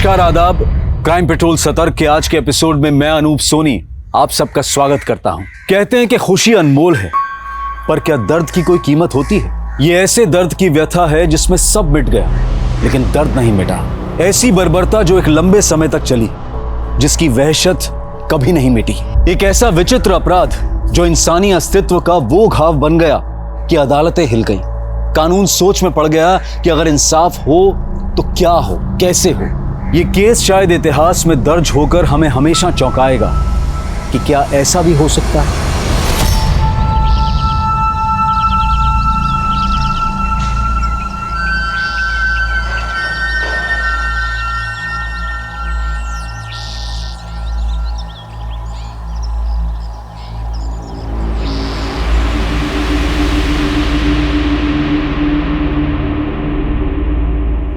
नमस्कार, आदाब। Crime petrol सतर्क के आज के एपिसोड में मैं अनूप सोनी आप सबका स्वागत करता हूं। कहते हैं कि खुशी अनमोल है, पर क्या दर्द की कोई कीमत होती है? ये ऐसे दर्द की व्यथा है जिसमें सब मिट गया लेकिन दर्द नहीं मिटा। ऐसी बर्बरता जो एक लंबे समय तक चली, जिसकी वहशत कभी नहीं मिटी। एक ऐसा विचित्र अपराध जो इंसानी अस्तित्व का वो घाव बन गया कि अदालतें हिल गईं। कानून सोच में पड़ गया कि अगर इंसाफ हो तो क्या हो, कैसे हो। ये केस शायद इतिहास में दर्ज होकर हमें हमेशा चौंकाएगा कि क्या ऐसा भी हो सकता है।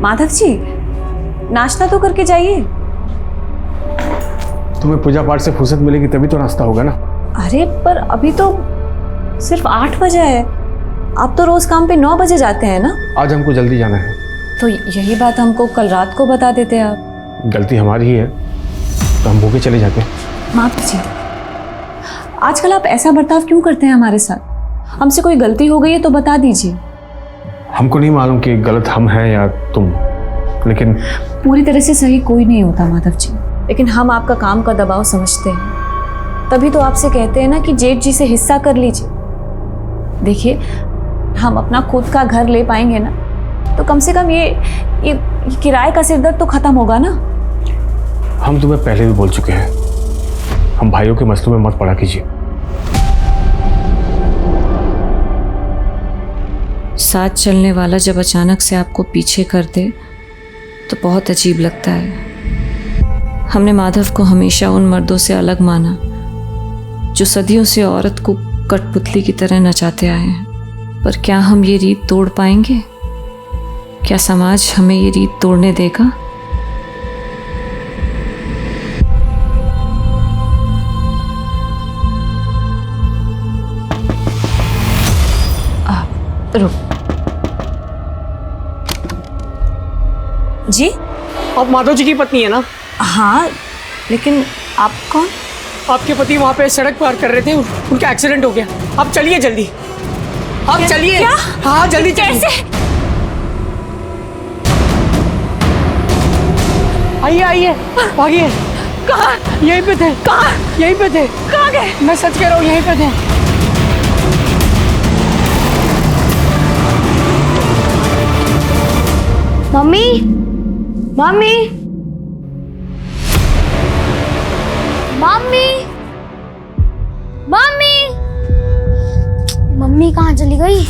माधव जी, नाश्ता तो करके जाइए। तुम्हें पूजा पाठ से फुर्सत मिलेगी तभी तो नाश्ता होगा ना। अरे पर अभी तो सिर्फ 8 बजे है। आप तो रोज काम पे 9 बजे जाते हैं ना। आज हमको जल्दी जाना है। तो यही बात हमको कल रात को बता देते आप। गलती हमारी ही है तो हम भूखे चले जाते हैं। माधव जी, आजकल आप ऐसा बर्ताव क्यों करते हैं हमारे साथ? हमसे कोई गलती हो गई है तो बता दीजिए। हमको नहीं मालूम कि गलत हम हैं या तुम, लेकिन पूरी तरह से सही कोई नहीं होता माधव जी, लेकिन हम आपका काम का दबाव समझते हैं। तभी तो आपसे कहते हैं ना कि जेठ जी से हिस्सा कर लीजिए। देखिए, हम अपना खुद का घर ले पाएंगे ना तो कम से कम ये किराए का सिरदर्द तो खत्म होगा ना। हम तुम्हें पहले भी बोल चुके हैं, हम भाइयों के मसलों में मत पड़ा कीजिए। साथ चलने वाला जब अचानक से आपको पीछे कर दे तो बहुत अजीब लगता है। हमने माधव को हमेशा उन मर्दों से अलग माना जो सदियों से औरत को कठपुतली की तरह नचाते आए हैं। पर क्या हम ये रीत तोड़ पाएंगे? क्या समाज हमें ये रीत तोड़ने देगा? रुक जी, आप माधव जी की पत्नी है ना? हाँ, लेकिन आप कौन? आपके पति वहाँ पे सड़क पार कर रहे थे, उनका एक्सीडेंट हो गया। आप चलिए जल्दी, आप चलिए। हाँ जल्दी चलिए। आइए आइए, भागिए। कहाँ? यहीं पे थे। कहाँ? यहीं पे थे। कहाँ गए? मैं सच कह रहा हूँ, यहीं पे थे। Mummy, mummy, mummy, mummy, mummy कहाँ चली गई?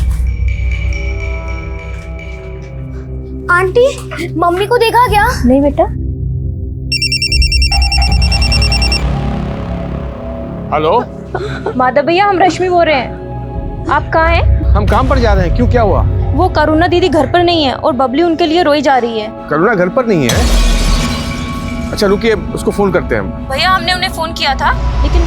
आंटी, मम्मी को देखा क्या? नहीं बेटा। हेलो माधव भैया, हम रश्मि बोल रहे हैं। आप कहाँ हैं? हम काम पर जा रहे हैं। क्यों, क्या हुआ? वो करुणा दीदी घर पर नहीं है और बबली उनके लिए रोई जा रही है। करुणा घर पर नहीं है? अच्छा रुकिए, उसको फोन करते हैं हम। भैया, हमने उन्हें फोन किया था लेकिन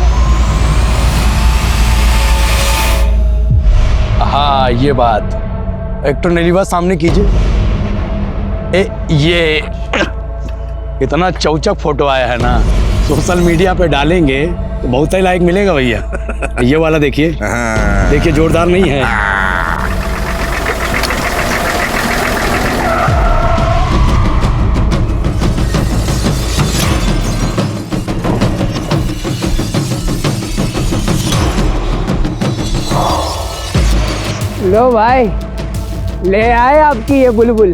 हाँ, ये बात एक्टर नीलिमा सामने कीजिए। ये इतना चौचक फोटो आया है ना, सोशल मीडिया पे डालेंगे तो बहुत ही लाइक मिलेगा भैया। ये वाला देखिए, देखिए जोरदार नहीं है? लो भाई, ले आए आपकी ये बुलबुल।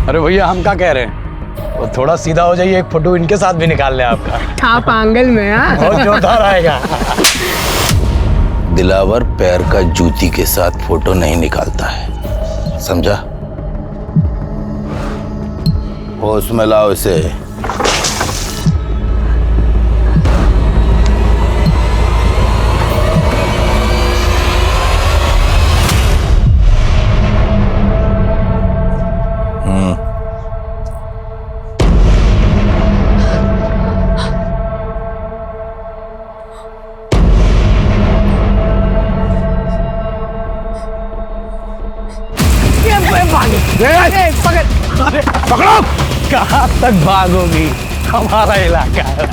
अरे भैया, हम क्या कह रहे हैं, वो थोड़ा सीधा हो जाइए, एक फोटो इनके साथ भी निकाल ले आपका। आप आंगल में। हाँ, बहुत जोरदार आएगा। दिलावर पैर का जूती के साथ फोटो नहीं निकालता है, समझा? होश में लाओ इसे। पकड़ो। कहाँ तक भागोगी, हमारा इलाका है।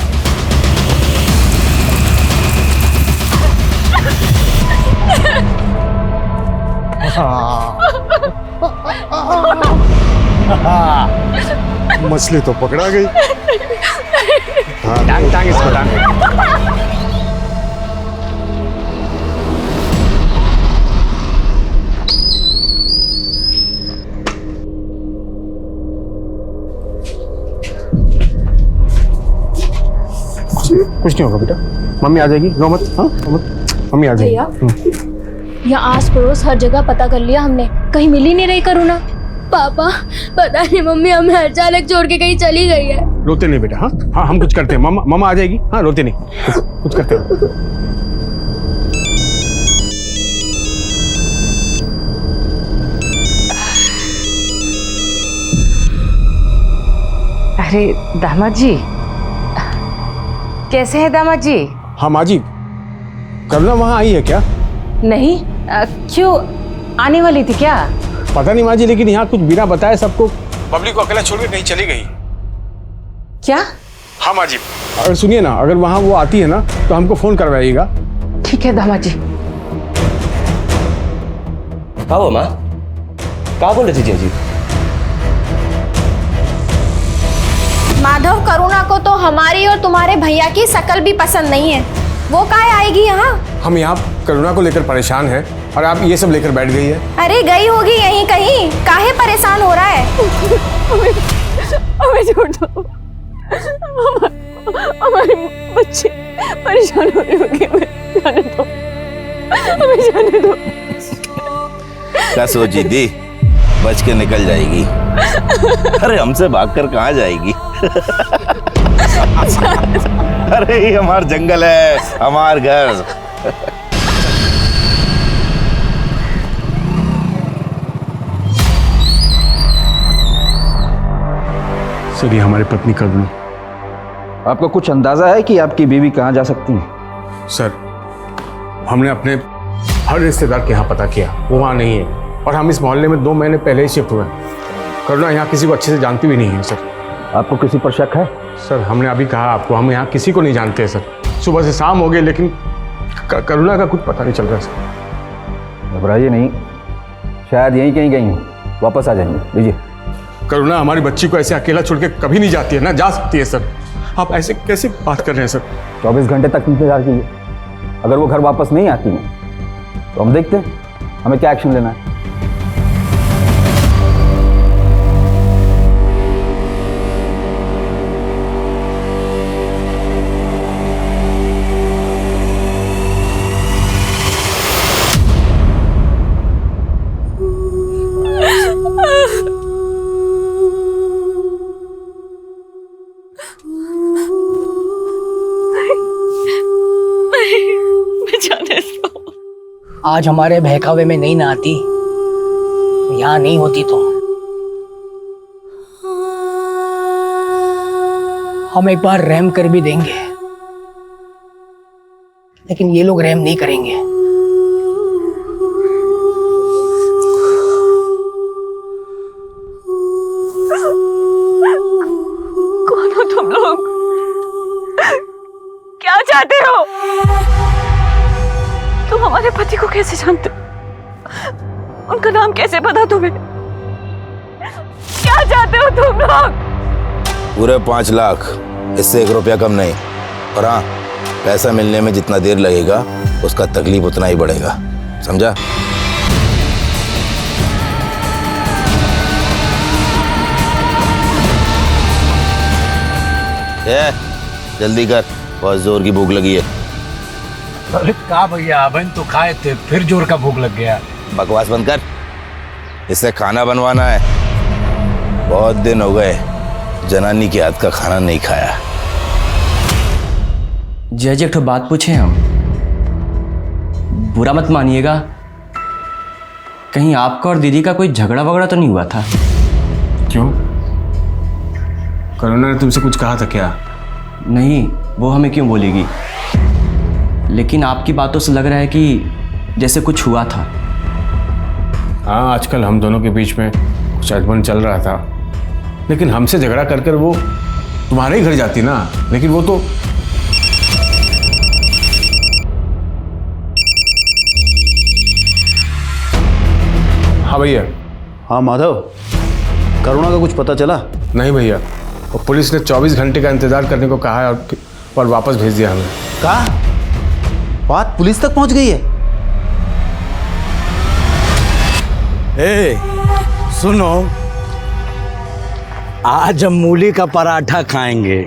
मछली तो पकड़ा गई। टांग टांग इसको टांग। कुछ नहीं होगा बेटा, मम्मी आ जाएगी, रो मत। हाँ रो मत, मम्मी आ जाएगी। यहाँ आस पड़ोस हर जगह पता कर लिया हमने, कहीं मिल ही नहीं रही करुणा। पापा पता नहीं मम्मी हमें अचानक छोड़ के कहीं चली गई है। रोते नहीं बेटा। हाँ हाँ हम कुछ करते हैं, मम्मा मम्मा आ जाएगी। हाँ रोते नहीं, कुछ करते हैं। अरे दामाद जी, कैसे हैं दामाद जी? हाँ माँ जी, करुणा वहाँ आई है क्या? नहीं, क्यों, आने वाली थी क्या? पता नहीं माँ जी, लेकिन यहाँ कुछ बिना बताए सबको बबली को अकेला छोड़ के कहीं चली गई। क्या? हाँ माँ जी, अगर सुनिए ना, अगर वहाँ वो आती है ना तो हमको फोन करवाइएगा। ठीक है दामाद जी। हाँ वो माँ, क्या बोल रही थी जी? माधव, करुणा को तो हमारी और तुम्हारे भैया की शकल भी पसंद नहीं है, वो काहे आएगी यहाँ? हम यहाँ करुणा को लेकर परेशान हैं और आप ये सब लेकर बैठ गई है। अरे गई होगी यहीं कहीं, काहे परेशान हो रहा है? हमें छोड़ दो, हमारे बच्चे परेशान हो रहे होंगे, हमें जाने दो, हमें जाने दो। क्या सोची थी बच के निकल जाएगी? अरे हमसे भागकर कहाँ जाएगी? अरे ये हमार जंगल है, हमार घर। सर ये हमारी पत्नी करुणा। आपको कुछ अंदाजा है कि आपकी बीवी कहाँ जा सकती है? सर हमने अपने हर रिश्तेदार के यहाँ पता किया, वो वहाँ नहीं है, और हम इस मोहल्ले में 2 महीने पहले ही शिफ्ट हुए। करुणा यहाँ किसी को अच्छे से जानती भी नहीं है सर। आपको किसी पर शक है? सर हमने अभी कहा आपको, हम यहाँ किसी को नहीं जानते सर। सुबह से शाम हो गई लेकिन करुणा का कुछ पता नहीं चल रहा सर। घबराइए नहीं, शायद यहीं कहीं गई हूँ, वापस आ जाएंगे। लीजिए। करुणा हमारी बच्ची को ऐसे अकेला छोड़ के कभी नहीं जाती है ना, जा सकती है सर। आप ऐसे कैसे बात कर रहे हैं सर? 24 घंटे तक इंतजार कीजिए, अगर वो घर वापस नहीं आती है तो हम देखते हैं हमें क्या एक्शन लेना है। आज हमारे बहकावे में नहीं ना आती, यहाँ नहीं होती तो हम एक बार रहम कर भी देंगे, लेकिन ये लोग रहम नहीं करेंगे। कौन हो तुम लोग? क्या चाहते हो? तुम हमारे पति को कैसे जानते हो? उनका नाम कैसे पता तुम्हें? क्या चाहते हो तुम लोग? पूरे 5 लाख, इससे 1 रुपया कम नहीं। और हाँ, पैसा मिलने में जितना देर लगेगा उसका तकलीफ उतना ही बढ़ेगा, समझा? जल्दी कर, बहुत जोर की भूख लगी है। अरे का भैया, अबन तो खाए थे, फिर जोर का भूख लग गया। बकवास बंद कर, इससे खाना बनवाना है। बहुत दिन हो गए जनानी के हाथ का खाना नहीं खाया। जज एक बात पूछे हम, बुरा मत मानिएगा, कहीं आपका और दीदी का कोई झगड़ा वगड़ा तो नहीं हुआ था? क्यों? करुणा ने तुमसे कुछ कहा था क्या? नहीं, वो हमें क्यों बोलेगी, लेकिन आपकी बातों से लग रहा है कि जैसे कुछ हुआ था। हाँ, आजकल हम दोनों के बीच में कुछ अनबन चल रहा था, लेकिन हमसे झगड़ा कर कर वो तुम्हारे ही घर जाती ना। लेकिन वो तो हाँ भैया। हाँ माधव, करुणा का कुछ पता चला? नहीं भैया, और पुलिस ने 24 घंटे का इंतजार करने को कहा है और वापस भेज दिया हमें। कहा बात पुलिस तक पहुंच गई है? ए, सुनो, आज हम मूली का पराठा खाएंगे।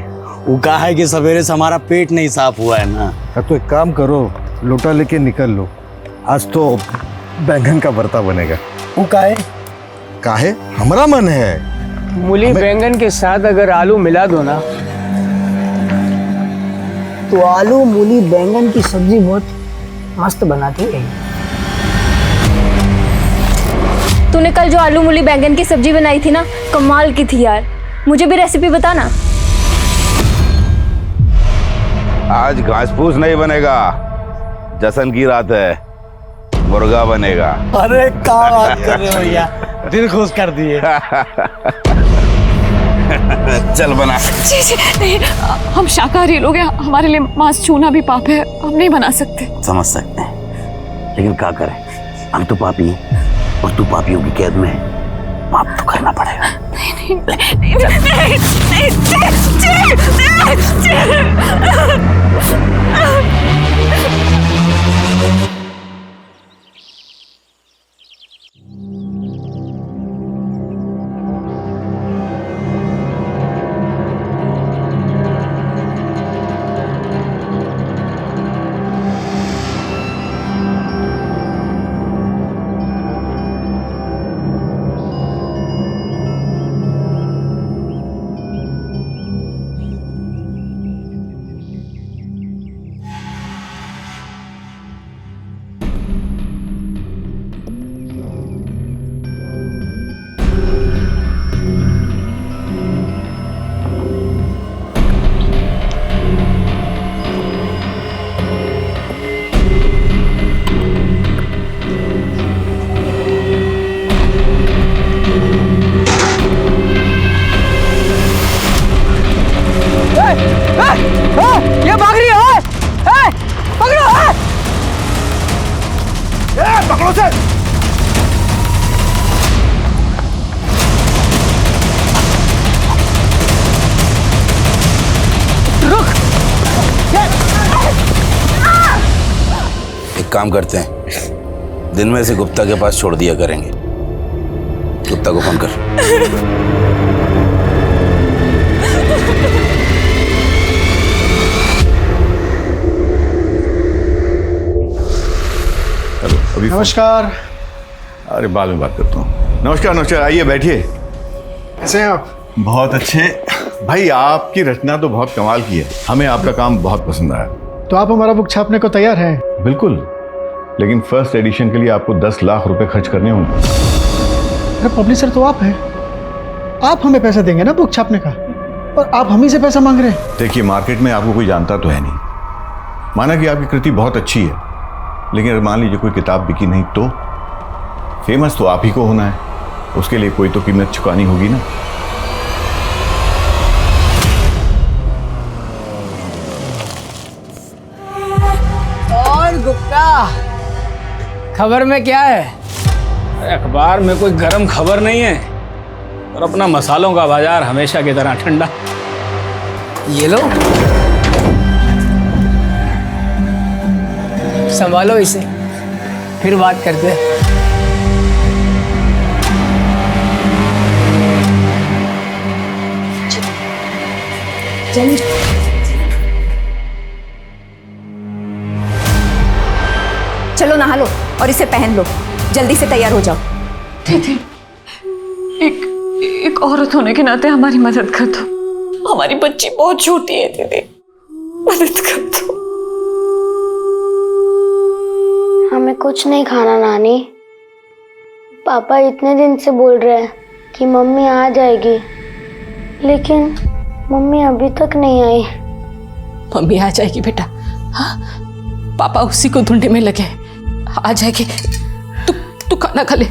वो कहा है कि सवेरे से हमारा पेट नहीं साफ हुआ है ना। तो एक काम करो, लोटा लेके निकल लो, आज तो बैंगन का भरता बनेगा। वो काहे? काहे? हमारा मन है। मूली बैंगन के साथ अगर आलू मिला दो ना, तो आलू मूली बैंगन की सब्जी बहुत मस्त बनाती है। तूने कल जो आलू मूली बैंगन की सब्जी बनाई थी ना, कमाल की थी यार। मुझे भी रेसिपी बता ना। आज घास फूस नहीं बनेगा, जश्न की रात है, मुर्गा बनेगा। अरे क्या बात कर रहे हो भैया, दिल खुश कर दिए। चल बना। जी जी नहीं, हम शाकाहारी लोग हैं, हमारे लिए मांस छूना भी पाप है, हम नहीं बना सकते। समझ सकते हैं, लेकिन क्या करें, हम तो पापी हैं और तू पापियों की कैद में है, माफ तो करना पड़ेगा। नहीं नहीं नहीं नहीं ये भाग रही है। पकड़ो। पकड़ो से। रुक। एक काम करते हैं, दिन में से गुप्ता के पास छोड़ दिया करेंगे। गुप्ता को फोन कर। नमस्कार। अरे बाद में बात करता हूँ। नमस्कार नमस्कार, आइए बैठिए। कैसे हैं आप? बहुत अच्छे भाई, आपकी रचना तो बहुत कमाल की है, हमें आपका काम बहुत पसंद आया। तो आप हमारा बुक छापने को तैयार हैं? बिल्कुल, लेकिन फर्स्ट एडिशन के लिए आपको 10 लाख रुपए खर्च करने होंगे। अरे पब्लिशर तो आप हैं, आप हमें पैसा देंगे ना बुक छापने का, और आप हम ही से पैसा मांग रहे हैं। देखिए, मार्केट में आपको कोई जानता तो है नहीं। माना कि आपकी कृति बहुत अच्छी है, लेकिन अगर मान लीजिए कोई किताब बिकी नहीं तो फेमस तो आप ही को होना है, उसके लिए कोई तो कीमत चुकानी होगी ना। और गुप्ता, खबर में क्या है? अखबार में कोई गर्म खबर नहीं है, और अपना मसालों का बाजार हमेशा की तरह ठंडा। ये लो, संभालो इसे, फिर बात करते हैं। चलो नहा लो और इसे पहन लो, जल्दी से तैयार हो जाओ। दीदी, एक औरत होने के नाते हमारी मदद कर दो, हमारी बच्ची बहुत छोटी है दीदी, मदद कर दो। हमें कुछ नहीं खाना नानी। पापा इतने दिन से बोल रहे हैं कि मम्मी आ जाएगी, लेकिन मम्मी अभी तक नहीं आई। मम्मी आ जाएगी बेटा, हाँ, पापा उसी को ढूंढने में लगे, आ जाएगी। तू खाना खा ले,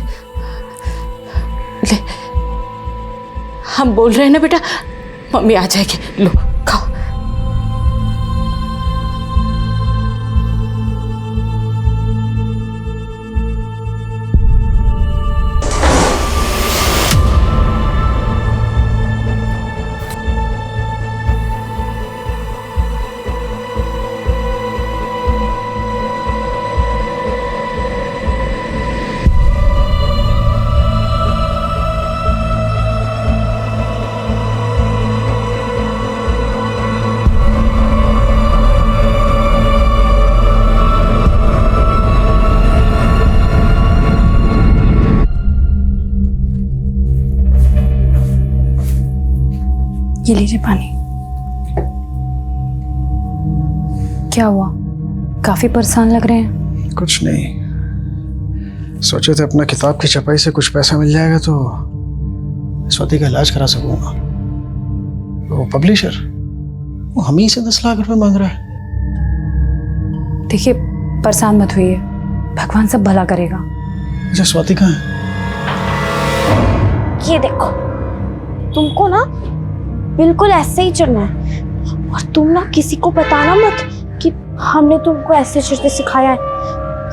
हम बोल रहे हैं ना बेटा, मम्मी आ जाएगी, लो खाओ। ये लीजिए पानी। क्या हुआ, काफी परेशान लग रहे हैं? कुछ नहीं, सोचे थे अपना किताब की छपाई से कुछ पैसा मिल जाएगा तो स्वाति का इलाज करा सकूंगा। वो पब्लिशर वो हम ही से 10 लाख रुपए मांग रहा है। देखिए परेशान मत होइए, भगवान सब भला करेगा। अच्छा स्वाति कहाँ है? ये देखो, तुमको ना बिल्कुल ऐसे ही चलना है, और तुम ना किसी को बताना मत कि हमने तुमको ऐसे चलते सिखाया है,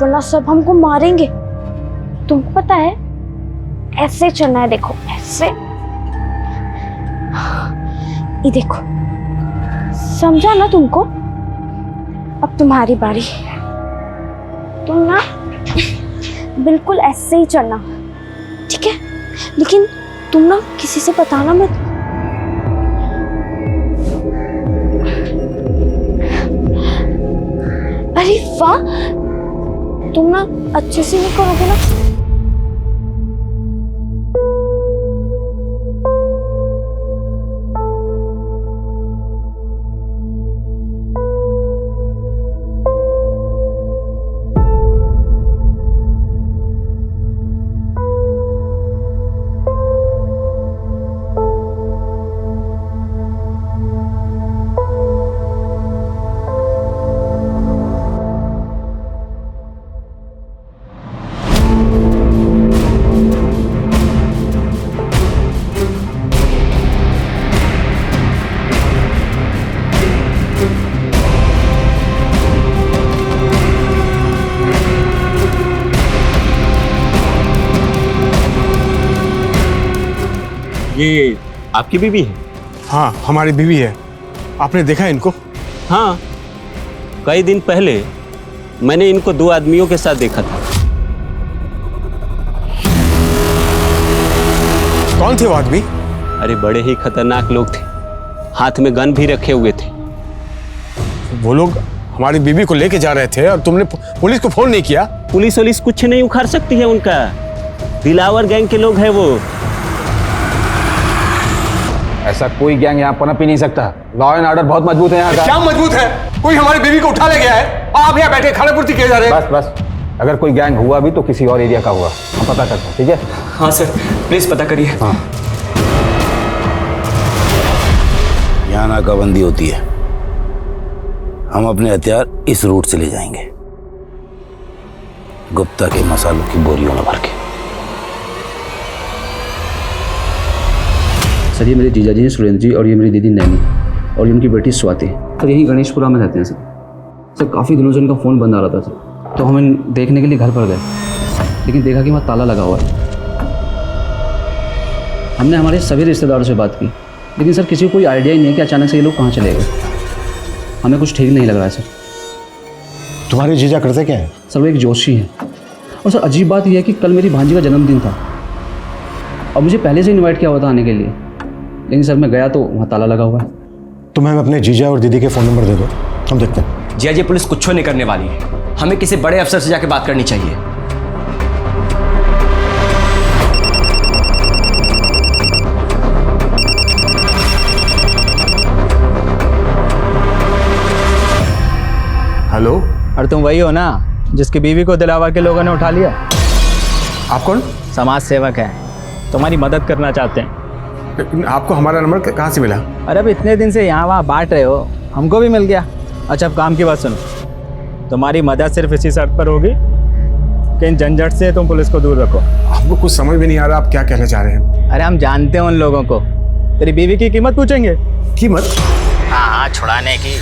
वरना सब हमको मारेंगे। तुमको पता है ऐसे चलना है, देखो ऐसे, ये देखो, समझा ना तुमको? अब तुम्हारी बारी, तुम ना बिल्कुल ऐसे ही चलना, ठीक है? लेकिन तुम ना किसी से बताना मत। अरे वाह, तुम ना अच्छे से नहीं करोगे ना? ये आपकी बीवी है? हाँ हमारी बीवी है। आपने देखा है इनको? हाँ, कई दिन पहले मैंने इनको 2 आदमियों के साथ देखा था। कौन थे वो आदमी? अरे बड़े ही खतरनाक लोग थे, हाथ में गन भी रखे हुए थे। वो लोग हमारी बीवी को लेके जा रहे थे और तुमने पुलिस को फोन नहीं किया? पुलिस कुछ नहीं उखाड़ सकती है उनका, दिलावर गैंग के लोग हैं वो। ऐसा कोई गैंग यहाँ पनप ही नहीं सकता। लॉ एंड ऑर्डर बहुत मजबूत है यहाँ का। क्या मजबूत है? कोई हमारी बीवी को उठा ले गया है, आप यहाँ बैठे खाना पूर्ति किए जा रहे हैं। बस अगर कोई गैंग हुआ भी तो किसी और एरिया का हुआ, हम पता करते हैं, ठीक है? हाँ सर, प्लीज पता करिए। हाँ। यहाँ नाकाबंदी होती है, हम अपने हथियार इस रूट से ले जाएंगे, गुप्ता के मसालों की बोरियों में भर के। सर ये मेरे जीजा जी हैं सुरेंद्र जी, और ये मेरी दीदी नैनी, और ये उनकी बेटी स्वाति। सर यही गणेशपुरा में रहते हैं सर। काफ़ी दिनों से इनका फ़ोन बंद आ रहा था सर, तो हम देखने के लिए घर पर गए, लेकिन देखा कि वहाँ ताला लगा हुआ है। हमने हमारे सभी रिश्तेदारों से बात की, लेकिन सर किसी को कोई आइडिया ही नहीं है कि अचानक से ये लोग कहाँ चले गए। हमें कुछ ठीक नहीं लग रहा है सर। तुम्हारे जीजा करते क्या है? सर वो एक जोशी हैं, और सर अजीब बात यह है कि कल मेरी भांजी का जन्मदिन था और मुझे पहले से इन्वाइट किया हुआ था आने के लिए, लेकिन सर मैं गया तो वहाँ ताला लगा हुआ है। तुम्हें अपने जीजा और दीदी के फ़ोन नंबर दे दो, हम देखते हैं। जिया जी पुलिस कुछ नहीं करने वाली है, हमें किसी बड़े अफसर से जाके बात करनी चाहिए। हेलो। अरे तुम वही हो ना जिसकी बीवी को दिलावर के लोगों ने उठा लिया? आप कौन? समाज सेवक है, तुम्हारी मदद करना चाहते हैं। आपको हमारा नंबर कहाँ से मिला? अरे अब इतने दिन से यहाँ वहाँ बांट रहे हो, हमको भी मिल गया। अच्छा अब काम की बात सुनो, तुम्हारी मदद सिर्फ इसी शर्त पर होगी कि इन झंझट से तुम पुलिस को दूर रखो। आपको कुछ समझ में नहीं आ रहा आप क्या कहना चाह रहे हैं? अरे हम जानते हैं उन लोगों को, तेरी बीवी की कीमत पूछेंगे। कीमत? हाँ, छुड़ाने की।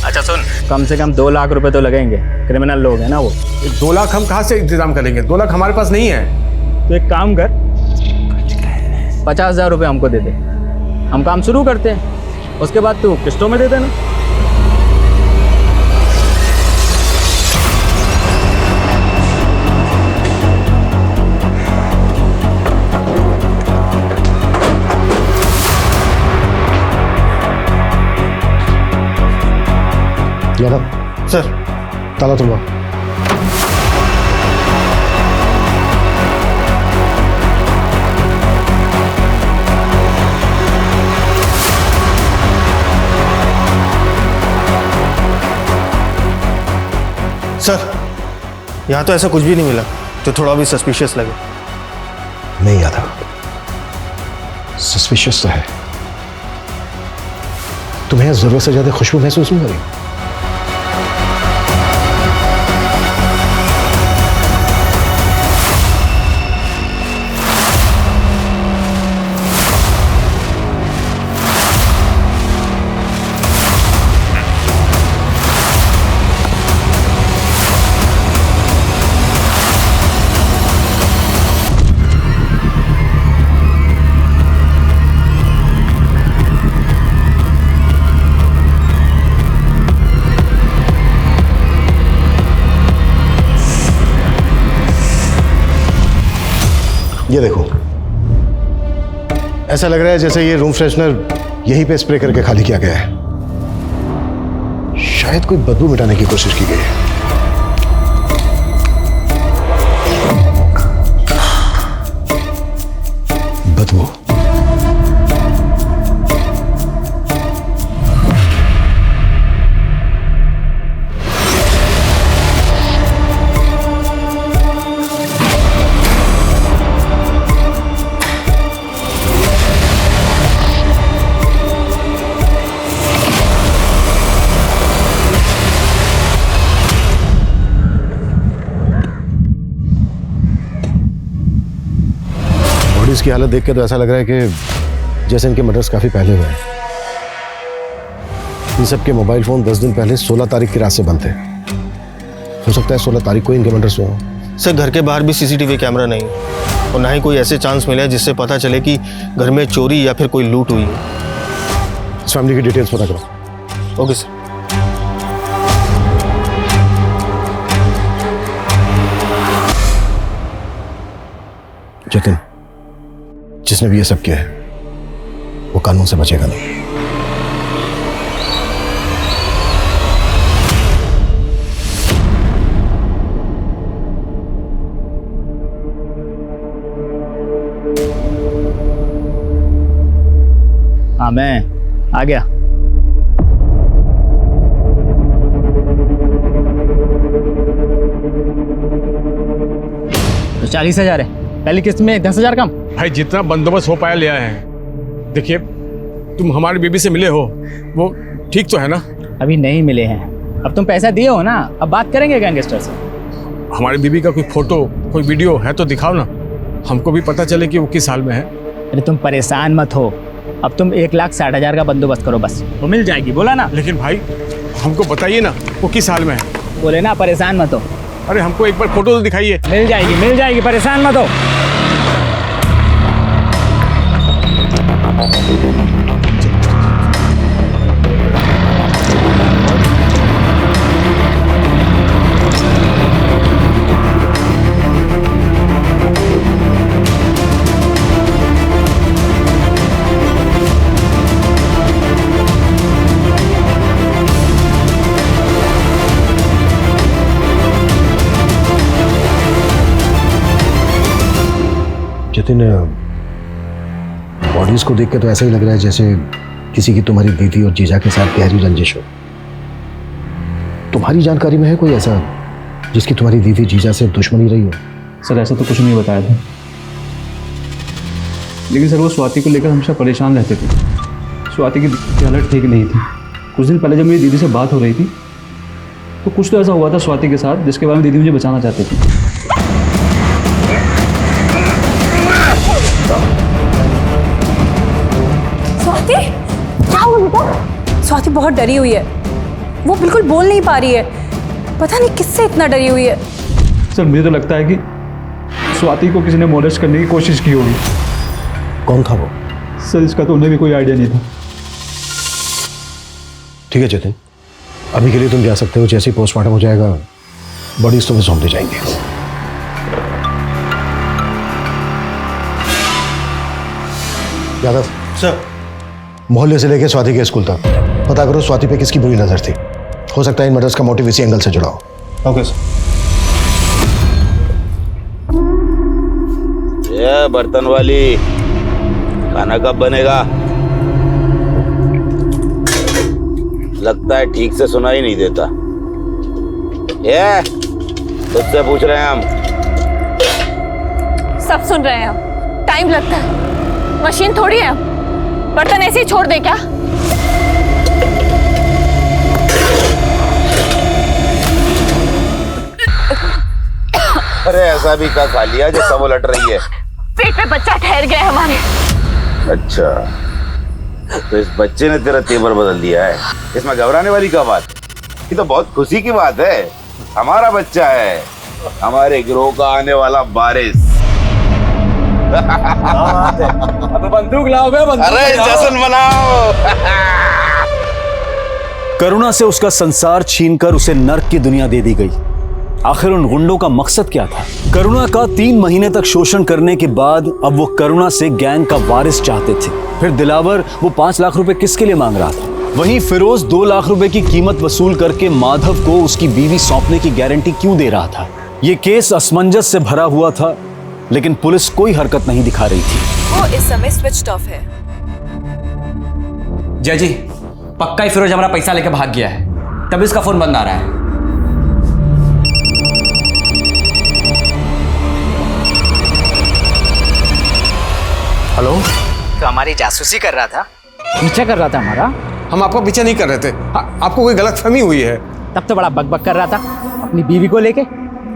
अच्छा सुन, कम से कम 2 लाख रुपए तो लगेंगे, क्रिमिनल लोग हैं ना वो। 2 लाख हम कहाँ से इंतजाम करेंगे? 2 लाख हमारे पास नहीं है। तो एक काम कर, 50,000 रुपये हमको दे दे, हम काम शुरू करते हैं, उसके बाद तू किस्तों में दे देना। यादव सर, ताला तोड़वा। सर, यहाँ तो ऐसा कुछ भी नहीं मिला जो थोड़ा भी सस्पिशियस लगे। नहीं यादव, सस्पिशियस तो है। तुम्हें जरूरत से ज्यादा खुशबू महसूस नहीं हो रही? ये देखो, ऐसा लग रहा है जैसे ये रूम फ्रेशनर यहीं पे स्प्रे करके खाली किया गया है। शायद कोई बदबू मिटाने की कोशिश की गई है। बदबू। इसकी हालत देख के तो ऐसा लग रहा है कि जैसे इनके मर्डर्स काफी पहले हुए हैं। इन सब के मोबाइल फोन 10 दिन पहले 16 तारीख की रात से बंद थे। हो सकता है 16 तारीख को इनके मर्डर्स हुए हों। सर, घर के बाहर भी सीसीटीवी कैमरा नहीं और ना ही कोई ऐसे चांस मिले जिससे पता चले कि घर में चोरी या फिर कोई लूट हुई है। इस फैमिली की डिटेल्स पता करो। Okay sir. जतिन, जिसने भी ये सब किया है वो कानून से बचेगा नहीं। हाँ, मैं आ गया। तो 40,000 है, पहली किस्त में 10,000 कम। भाई जितना बंदोबस्त हो पाया ले आए हैं। देखिए, तुम हमारी बीबी से मिले हो, वो ठीक तो है ना? अभी नहीं मिले हैं। अब तुम पैसा दिए हो ना, अब बात करेंगे गैंगस्टर से। हमारी बीबी का कोई फोटो, कोई वीडियो है तो दिखाओ ना, हमको भी पता चले कि वो किस हाल में है। अरे तुम परेशान मत हो, अब तुम 1,60,000 का बंदोबस्त करो बस, वो मिल जाएगी। बोला ना। लेकिन भाई हमको बताइए ना वो किस हाल में है। बोले ना परेशान मत हो। अरे हमको एक बार फोटो तो दिखाइए। मिल जाएगी, परेशान मत हो। जतिन, बॉडीज को देख के तो ऐसा ही लग रहा है जैसे किसी की तुम्हारी दीदी और जीजा के साथ गहरी रंजिश हो। तुम्हारी जानकारी में है कोई ऐसा जिसकी तुम्हारी दीदी जीजा से दुश्मनी रही हो? सर, ऐसा तो कुछ नहीं बताया था, लेकिन सर वो स्वाति को लेकर हमेशा परेशान रहते थे। स्वाति की हालत ठीक नहीं थी। कुछ दिन पहले जब मेरी दीदी से बात हो रही थी तो कुछ तो ऐसा हुआ था स्वाति के साथ जिसके बारे में दीदी मुझे बचाना चाहती थी। बहुत डरी हुई है, वो बिल्कुल बोल नहीं पा रही है, पता नहीं किससे इतना डरी हुई है। सर मुझे तो लगता है कि स्वाति को किसी ने मोलेस्ट करने की कोशिश की होगी। कौन था वो? सर इसका तो उन्हें भी कोई आइडिया नहीं था। ठीक है चेतन, अभी के लिए तुम जा सकते हो। जैसे ही पोस्टमार्टम हो जाएगा बॉडीज तुम्हें सौंप दी जाएंगी। यादव सर, मोहल्ले से लेकर स्वाति के स्कूल तक पता करो स्वाति पे किसकी बुरी नजर थी। हो सकता है इन मर्डर्स का मोटिव इसी एंगल से जुड़ा हो। Okay sir. ये बर्तन वाली, खाना कब बनेगा? लगता है ठीक से सुना ही नहीं देता। ये तुझसे पूछ रहे हैं हम। सब सुन रहे हैं हम, टाइम लगता है, मशीन थोड़ी है, बर्तन ऐसे ही छोड़ दे क्या? अरे ऐसा भी क्या खा लिया जो सब उलट रही है? पेट पे बच्चा ठहर गया हमारे। अच्छा, तो इस बच्चे ने तेरा तेवर बदल दिया है। इसमें घबराने वाली क्या बात? ये तो बहुत खुशी की बात है। हमारा बच्चा है, हमारे गिरोह का आने वाला वारिस। अब बंदूक लाओ बे, बंदूक। अरे जश्न मनाओ। करुणा से उसका संसार छीनकर उसे नर्क की दुनिया दे दी गई। आखिर उन गुंडों का मकसद क्या था? करुणा का 3 महीने तक शोषण करने के बाद अब वो करुणा से गैंग का वारिस चाहते थे। फिर दिलावर वो 5 लाख रुपए किसके लिए मांग रहा था? वहीं फिरोज 2 लाख रुपए की कीमत वसूल करके माधव को उसकी बीवी सौंपने की गारंटी क्यों दे रहा था? ये केस असमंजस से भरा हुआ था, लेकिन पुलिस कोई हरकत नहीं दिखा रही थी। वो इस समय स्विच ऑफ है। जय जी, पक्का ही फिरोज हमारा पैसा लेके भाग गया है, तभी इसका फोन बंद आ रहा है। हेलो, तो हमारी जासूसी कर रहा था? पीछा कर रहा था हमारा? हम आपको पीछा नहीं कर रहे थे। आपको कोई गलतफहमी हुई है। तब तो बड़ा बकबक कर रहा था अपनी बीवी को लेके।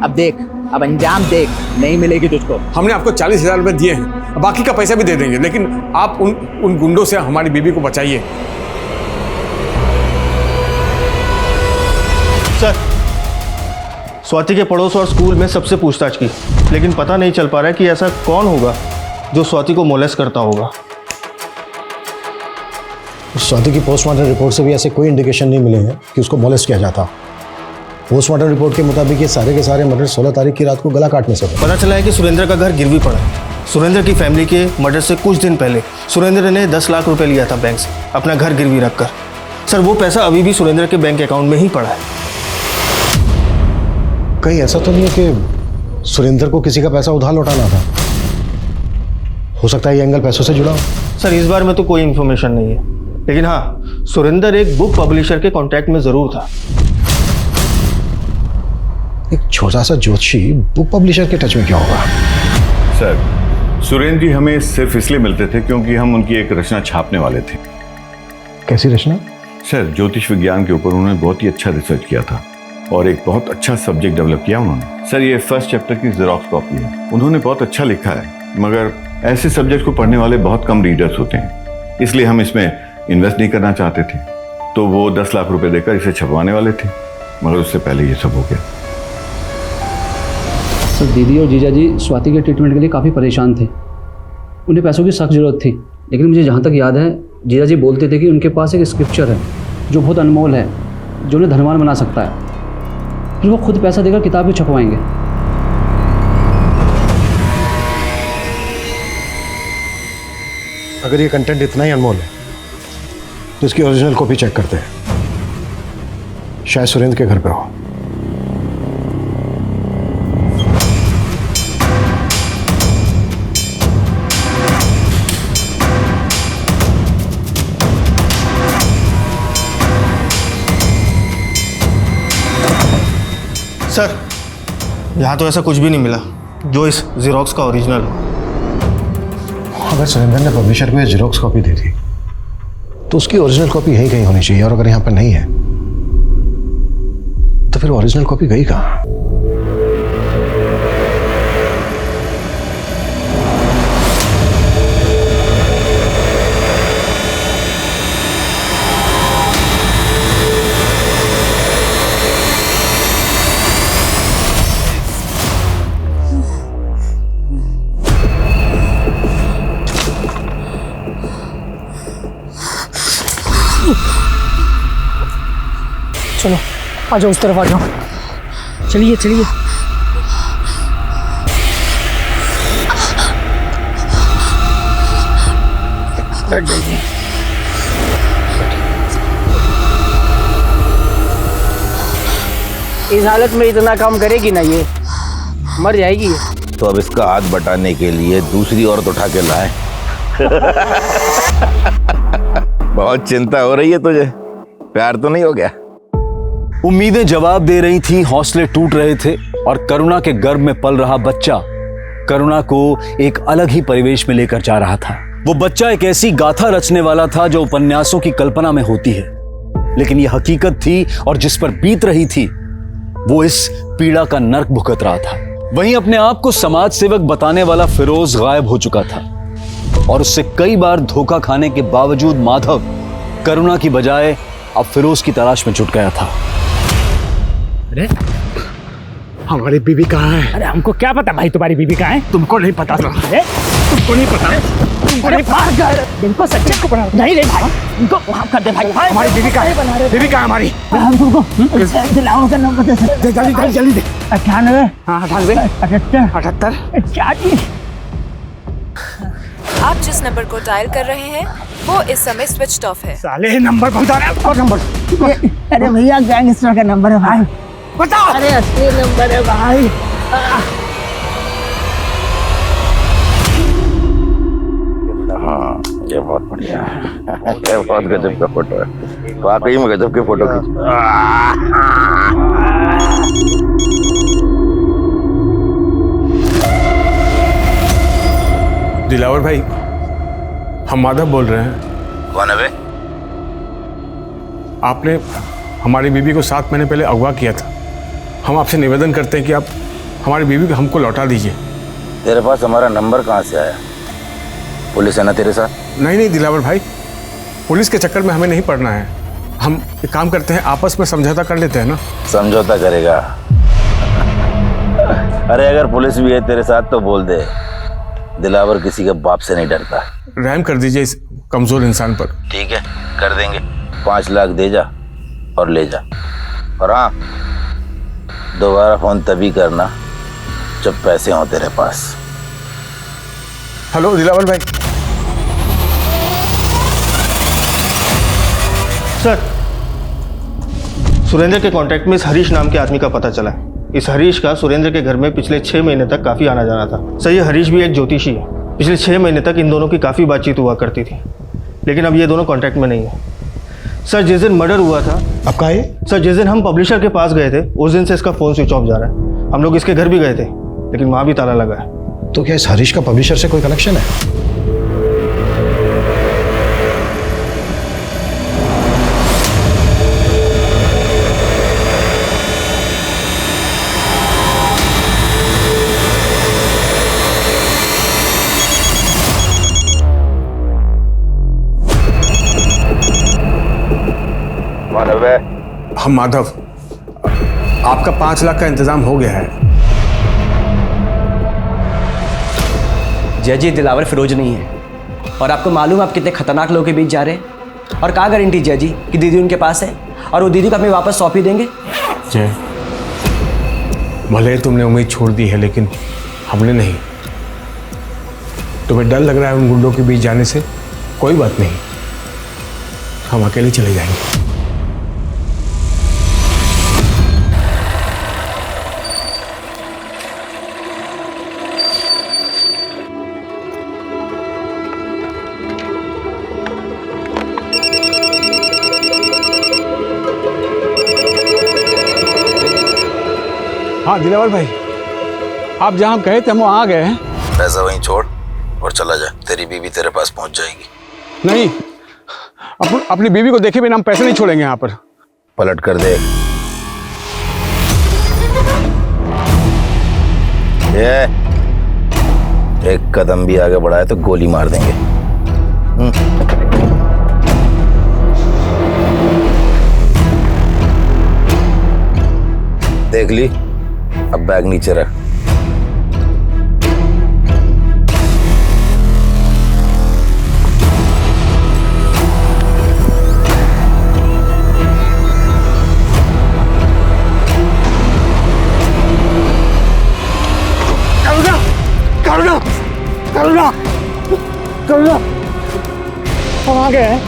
अब देख, अब अंजाम देख, नहीं मिलेगी तुझको। हमने आपको 40,000 रुपए दिए हैं, बाकी का पैसा भी दे देंगे, लेकिन आप उन गुंडों से हमारी बीवी को बचाइए। सर, स्वाति के पड़ोस और स्कूल में सबसे पूछताछ की, लेकिन पता नहीं चल पा रहा है कि ऐसा कौन होगा जो स्वाति को मोलेस्ट करता होगा। स्वाति की पोस्टमार्टम रिपोर्ट से भी ऐसे कोई इंडिकेशन नहीं मिले हैं कि उसको मोलेस्ट किया जाता। पोस्टमार्टम रिपोर्ट के मुताबिक ये सारे के सारे मर्डर 16 तारीख की रात को गला काटने से हुए। पता चला है कि सुरेंद्र का घर गिरवी पड़ा है। सुरेंद्र की फैमिली के मर्डर से कुछ दिन पहले सुरेंद्र ने 10 लाख रुपए लिया था बैंक से, अपना घर गिरवी रखकर। सर, वो पैसा अभी भी सुरेंद्र के बैंक अकाउंट में ही पड़ा है। कहीं ऐसा तो नहीं है कि सुरेंद्र को किसी का पैसा उधार लौटाना था? हो सकता है ये एंगल पैसों से जुड़ा हो। सर, इस बार में तो कोई इन्फॉर्मेशन नहीं है, लेकिन हाँ, सुरेंद्र एक बुक पब्लिशर के कॉन्टैक्ट में जरूर था। एक छोटा सा ज्योतिषी बुक पब्लिशर के टच में क्या होगा? सर, सुरेंद्र जी हमें सिर्फ इसलिए मिलते थे क्योंकि हम उनकी एक रचना छापने वाले थे। कैसी रचना? सर, ज्योतिष विज्ञान के ऊपर उन्होंने बहुत ही अच्छा रिसर्च किया था और एक बहुत अच्छा सब्जेक्ट डेवलप किया उन्होंने। सर, ये फर्स्ट चैप्टर की जेरोक्स कॉपी है। उन्होंने बहुत अच्छा लिखा है, मगर ऐसे सब्जेक्ट को पढ़ने वाले बहुत कम रीडर्स होते हैं, इसलिए हम इसमें इन्वेस्ट नहीं करना चाहते थे। तो वो 10 लाख रुपए देकर इसे छपवाने वाले थे, मगर उससे पहले ये सब हो गया। सर, दीदी और जीजा जी स्वाति के ट्रीटमेंट के लिए काफ़ी परेशान थे। उन्हें पैसों की सख्त ज़रूरत थी, लेकिन मुझे जहाँ तक याद है जीजा जी बोलते थे कि उनके पास एक स्क्रिप्चर है जो बहुत अनमोल है, जो उन्हें धनवान बना सकता है। फिर वो खुद पैसा देकर किताब भी छपवाएंगे। अगर ये कंटेंट इतना ही अनमोल है तो इसकी ओरिजिनल कॉपी चेक करते हैं। शायद सुरेंद्र के घर पे हो। सर, यहाँ तो ऐसा कुछ भी नहीं मिला जो इस जेरोक्स का ओरिजिनल हो। अगर सुरेंद्र ने पब्लिशर को ये जेरोक्स कॉपी दी थी तो उसकी ओरिजिनल कॉपी यही कहीं होनी चाहिए, और अगर यहाँ पर नहीं है तो फिर ओरिजिनल कॉपी गई कहाँ? चलो आ जाओ, उस तरफ आ जाओ। चलिए चलिए। बैठ जाइए। इस हालत में इतना काम करेगी ना, ये मर जाएगी ये। तो अब इसका हाथ बटाने के लिए दूसरी औरत उठा के लाए। बहुत चिंता हो रही है तुझे, प्यार तो नहीं हो गया? उम्मीदें जवाब दे रही थी, हौसले टूट रहे थे और करुणा के गर्भ में पल रहा बच्चा करुणा को एक अलग ही परिवेश में लेकर जा रहा था। वो बच्चा एक ऐसी गाथा रचने वाला था जो उपन्यासों की कल्पना में होती है, लेकिन यह हकीकत थी और जिस पर बीत रही थी वो इस पीड़ा का नर्क भुगत रहा था। वहीं अपने आप को समाज सेवक बताने वाला फिरोज गायब हो चुका था और उससे कई बार धोखा खाने के बावजूद माधव करुणा की बजाय अब फिरोज की तलाश में जुट गया था। अरे हमारी बीवी कहाँ है? अरे हमको क्या पता भाई तुम्हारी बीवी कहाँ है? तुमको नहीं पता था? अरे तुमको नहीं पता है? तुमको नहीं पता? इनको सच्चे को बना नहीं रे भाई, इनको माफ कर दे भाई। हमारी बीवी कहाँ है? बीवी कहाँ है हमारी? हम तुमको दिलाओ का नंबर दे सकते? जल्दी जल्दी दे। 98 98 78 78। आप जिस नंबर को डायल कर रहे हैं वो इस समय स्विच ऑफ है। साले नंबर बता रहे हैं, और नंबर। अरे भैया गैंगस्टर का नंबर है भाई, बता। अरे असली नंबर है भाई। हाँ ये बहुत बढ़िया है, ये बहुत गजब का फोटो है, वाकई में गजब के फोटो खींच। दिलावर भाई, हम माधव बोल रहे हैं। कौन है बे? आपने हमारी बीवी को 7 महीने पहले अगवा किया था। हम आपसे निवेदन करते हैं कि आप हमारी बीवी को हमको लौटा दीजिए। तेरे पास हमारा नंबर कहाँ से आया? पुलिस है ना तेरे साथ? नहीं दिलावर भाई, पुलिस के चक्कर में हमें नहीं पड़ना है। हम एक काम करते हैं, आपस में समझौता कर लेते हैं ना। समझौता करेगा? अरे अगर पुलिस भी है तेरे साथ तो बोल दे, दिलावर किसी के बाप से नहीं डरता। रहम कर दीजिए इस कमजोर इंसान पर। ठीक है, कर देंगे। 5 लाख दे जा और ले जा। और हाँ, दोबारा फोन तभी करना जब पैसे हों तेरे पास। हेलो दिलावर भाई। सर, सुरेंद्र के कॉन्टैक्ट में इस हरीश नाम के आदमी का पता चला है। इस हरीश का सुरेंद्र के घर में पिछले 6 महीने तक काफ़ी आना जाना था। सर, ये हरीश भी एक ज्योतिषी है। पिछले 6 महीने तक इन दोनों की काफ़ी बातचीत हुआ करती थी, लेकिन अब ये दोनों कॉन्टैक्ट में नहीं है। सर, जिस दिन मर्डर हुआ था, अब कहाँ है? सर, जिस दिन हम पब्लिशर के पास गए थे उस दिन से इसका फ़ोन स्विच ऑफ जा रहा है। हम लोग इसके घर भी गए थे, लेकिन वहाँ भी ताला लगा है। तो क्या इस हरीश का पब्लिशर से कोई कनेक्शन है? हम माधव, आपका 5 लाख का इंतजाम हो गया है। जय जी, दिलावर फिरोज नहीं है और आपको मालूम आप कितने खतरनाक लोगों के बीच जा रहे हैं। और क्या गारंटी जय जी कि दीदी उनके पास है और वो दीदी को हमें वापस सौंप ही देंगे? जय, भले तुमने उम्मीद छोड़ दी है लेकिन हमने नहीं। तुम्हें डर लग रहा है उन गुंडों के बीच जाने से? कोई बात नहीं, हम अकेले चले जाएंगे। हाँ दिलावर भाई, आप जहाँ कहे थे हम वहाँ आ गए हैं। पैसा वहीं छोड़ और चला जा, तेरी बीवी तेरे पास पहुंच जाएगी। नहीं, अपनी बीवी को देखे बिना हम पैसे नहीं छोड़ेंगे यहाँ पर। पलट कर दे। ये एक कदम भी आगे बढ़ाए तो गोली मार देंगे। देख ली, अब बैग नीचे रख। करुणा, करुणा, हम आ गए हैं,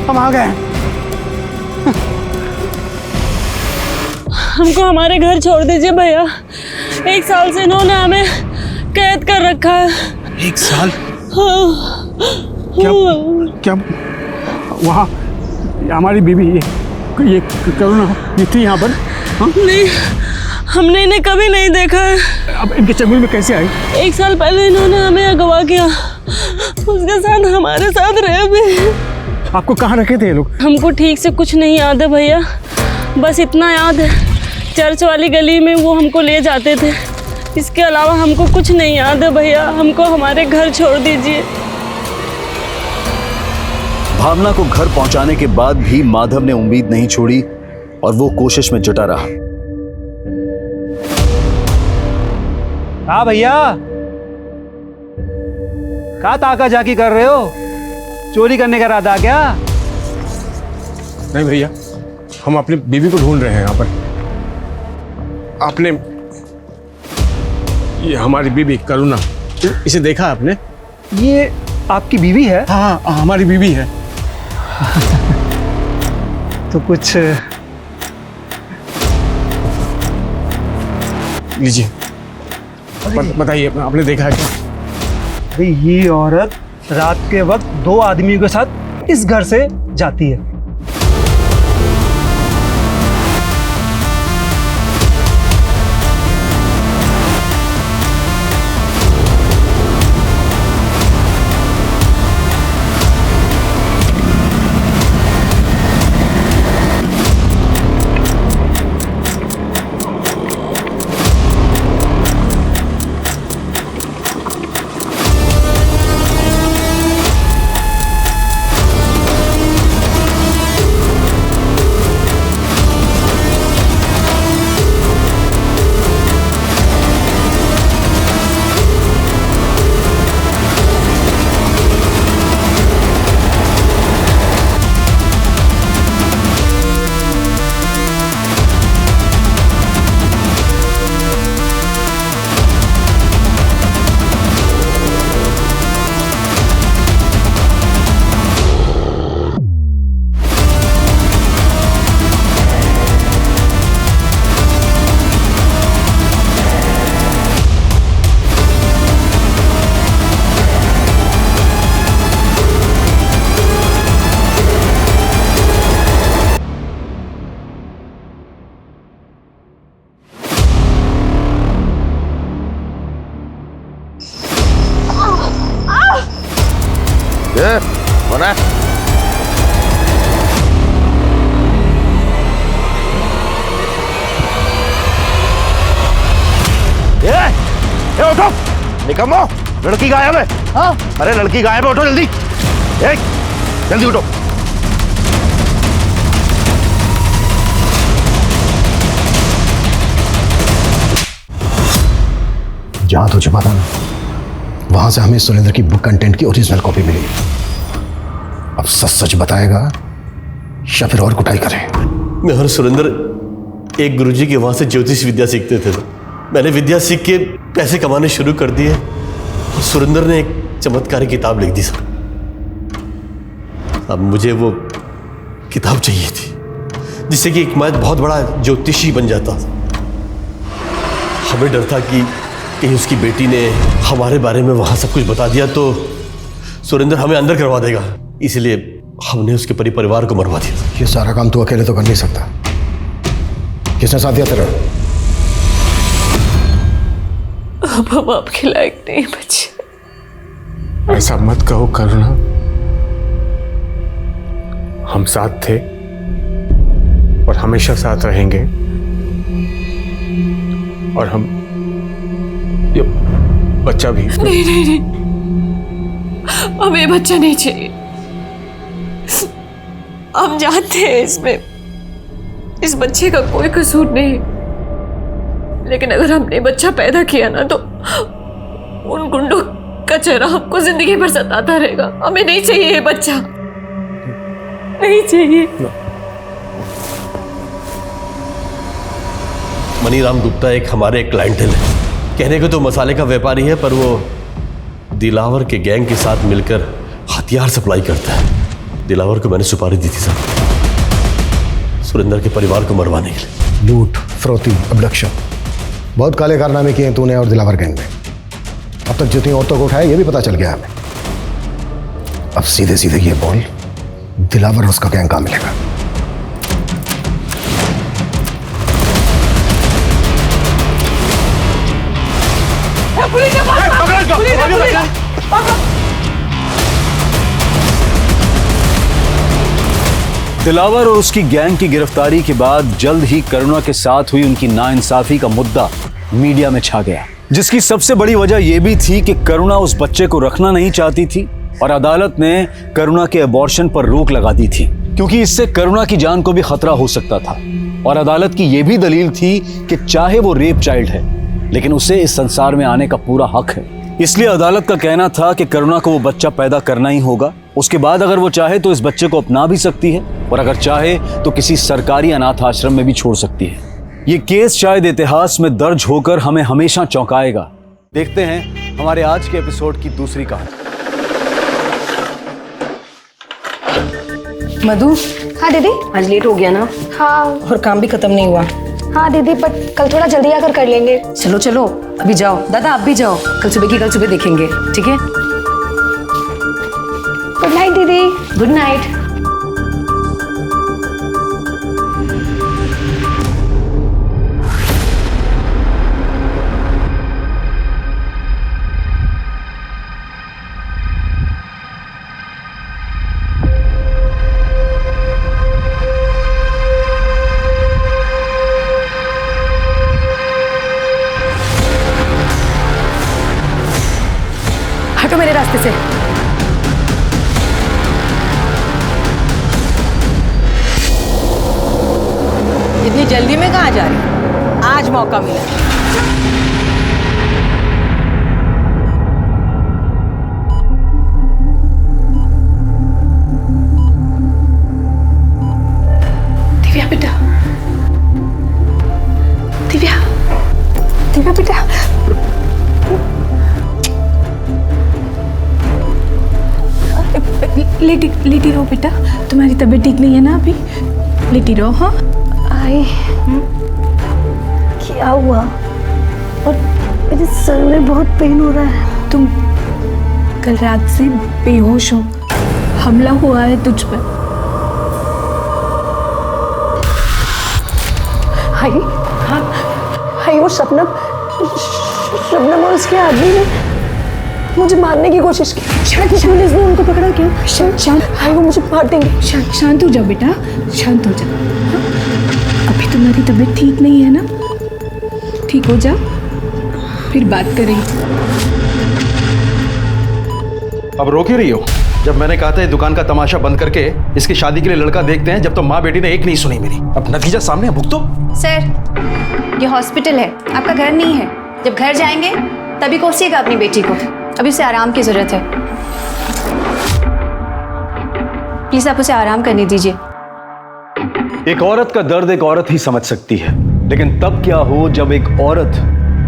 हम आ गए हैं। हमको हमारे घर छोड़ दीजिए भैया। 1 साल से इन्होंने हमें कैद कर रखा है। 1 साल? हाँ। क्या क्या वहाँ हमारी बीवी ये करुणा ये थी यहाँ पर? हाँ? नहीं, हमने इन्हें कभी नहीं देखा है। अब इनके चंगुल में कैसे आई? 1 साल पहले इन्होंने हमें अगवा किया, उसके साथ हमारे साथ रहे भी। आपको कहाँ रखे थे ये लोग? हमको ठीक से कुछ नहीं याद है भैया, बस इतना याद है चर्च वाली गली में वो हमको ले जाते थे। इसके अलावा हमको कुछ नहीं याद है भैया। हमको हमारे घर छोड़ दीजिए। भावना को घर पहुंचाने के बाद भी माधव ने उम्मीद नहीं छोड़ी और वो कोशिश में जुटा रहा। हाँ भैया, कहाँ ताका झाकी कर रहे हो? चोरी करने का इरादा क्या? नहीं भैया, हम अपनी बीवी को ढूंढ रहे हैं यहाँ पर। आपने ये हमारी बीवी करुणा, इसे देखा आपने? ये आपकी बीवी है? हाँ, हमारी बीवी है। तो कुछ लीजिए, बताइए, आपने देखा है क्या? भाई ये औरत रात के वक्त 2 आदमियों के साथ इस घर से जाती है। कौन है? ये उठो, निकम्मो, लड़की गायब है। हाँ? अरे लड़की गायब है, उठो जल्दी। जल्दी उठो। जहां तुझे पता ना, वहां से हमें सुरेंद्र की बुक कंटेंट की ओरिजिनल कॉपी मिली। अब सच सच बताएगा या फिर और कुटाई करे? मैं और सुरेंद्र एक गुरुजी के वहां से ज्योतिष विद्या सीखते थे। मैंने विद्या सीख के पैसे कमाने शुरू कर दिए और सुरेंद्र ने एक चमत्कारी किताब लिख दी सर। अब मुझे वो किताब चाहिए थी जिससे कि एक मैं बहुत बड़ा ज्योतिषी बन जाता। हमें डर था कि कहीं उसकी बेटी ने हमारे बारे में वहां सब कुछ बता दिया तो सुरेंद्र हमें अंदर करवा देगा, इसलिए हमने उसके परिवार को मरवा दिया। ये सारा काम तू अकेले तो कर नहीं सकता। किसने साथ दिया तेरा? अब हम आपके लायक नहीं बचे। ऐसा मत कहो करुणा, हम साथ थे और हमेशा साथ रहेंगे। और हम ये बच्चा भी। नहीं नहीं नहीं, हमें बच्चा नहीं चाहिए। हम जानते हैं इसमें इस बच्चे का कोई कसूर नहीं, लेकिन अगर हमने बच्चा पैदा किया ना तो उन गुंडों का चेहरा हमको जिंदगी भर सताता रहेगा। हमें नहीं चाहिए ये बच्चा, नहीं चाहिए। मनीराम गुप्ता एक हमारे क्लाइंटल है। कहने को तो मसाले का व्यापारी है, पर वो दिलावर के गैंग के साथ मिलकर हथियार सप्लाई करता है। दिलावर को मैंने सुपारी दी थी साहब, सुरेंद्र के परिवार को मरवाने के लिए। लूट, फरोती, अबडक्शन, बहुत काले कारनामे किए हैं तूने और दिलावर गैंग ने। अब तक जितनी औरतों को उठाया ये भी पता चल गया हमें। अब सीधे सीधे ये बोल, दिलावर और उसका गैंग कहाँ मिलेगा? दिलावर और उसकी गैंग की गिरफ्तारी के बाद जल्द ही करुणा के साथ हुई उनकी नाइंसाफी का मुद्दा मीडिया में छा गया, जिसकी सबसे बड़ी वजह यह भी थी कि करुणा उस बच्चे को रखना नहीं चाहती थी और अदालत ने करुणा के अबॉर्शन पर रोक लगा दी थी, क्योंकि इससे करुणा की जान को भी खतरा हो सकता था। और अदालत की यह भी दलील थी कि चाहे वो रेप चाइल्ड है, लेकिन उसे इस संसार में आने का पूरा हक है। इसलिए अदालत का कहना था कि करुणा को वो बच्चा पैदा करना ही होगा। उसके बाद अगर वो चाहे तो इस बच्चे को अपना भी सकती है, और अगर चाहे तो किसी सरकारी अनाथ आश्रम में भी छोड़ सकती है। ये केस शायद इतिहास में दर्ज होकर हमें हमेशा चौंकाएगा। देखते हैं हमारे आज के एपिसोड की दूसरी कहानी। मधु। हाँ दीदी। आज लेट हो गया ना? हाँ। और काम भी खत्म नहीं हुआ। हाँ दीदी, बट कल थोड़ा जल्दी आकर कर लेंगे। चलो चलो अभी जाओ। दादा आप भी जाओ, कल सुबह देखेंगे, ठीक है? गुड नाइट दीदी। Good night. हटो मेरे रास्ते से। इतनी जल्दी में कहाँ जा रही? आज मौका मिला। दिव्या बेटा, दिव्या, दिव्या बेटा। लेटी रहो बेटा, तुम्हारी तबीयत ठीक नहीं है ना अभी? लेटी रहो। हाँ आई क्या हुआ? और मेरे सर में बहुत पेन हो रहा है। तुम कल रात से बेहोश हो, हमला हुआ है तुझ पर। हाय, हाँ हाय, वो शबनम और उसके आदमी ने मुझे मारने की कोशिश की। पुलिस ने उनको पकड़ा क्या? शांत। हाय, वो मुझे मार देंगे। शांत हो जाओ बेटा, शांत हो जाओ। हाँ? अभी तुम्हारी तबीयत ठीक नहीं है ना? ठीक हो जाओ, फिर बात करेंगे। अब रोक ही रही हो? जब मैंने कहा था ये दुकान का तमाशा बंद करके इसकी शादी के लिए लड़का देखते हैं, जब तो माँ बेटी ने एक नहीं सुनी मेरी। अब नतीजा सामने है, भुगतो। सर, ये हॉस्पिटल है, आपका घर नहीं है। जब घर जाएंगे तभी कोसिएगा अपनी बेटी को। अभी उसे आराम की जरूरत है। प्लीज आप उसे आराम करने दीजिए। एक औरत का दर्द एक औरत ही समझ सकती है, लेकिन तब क्या हो जब एक औरत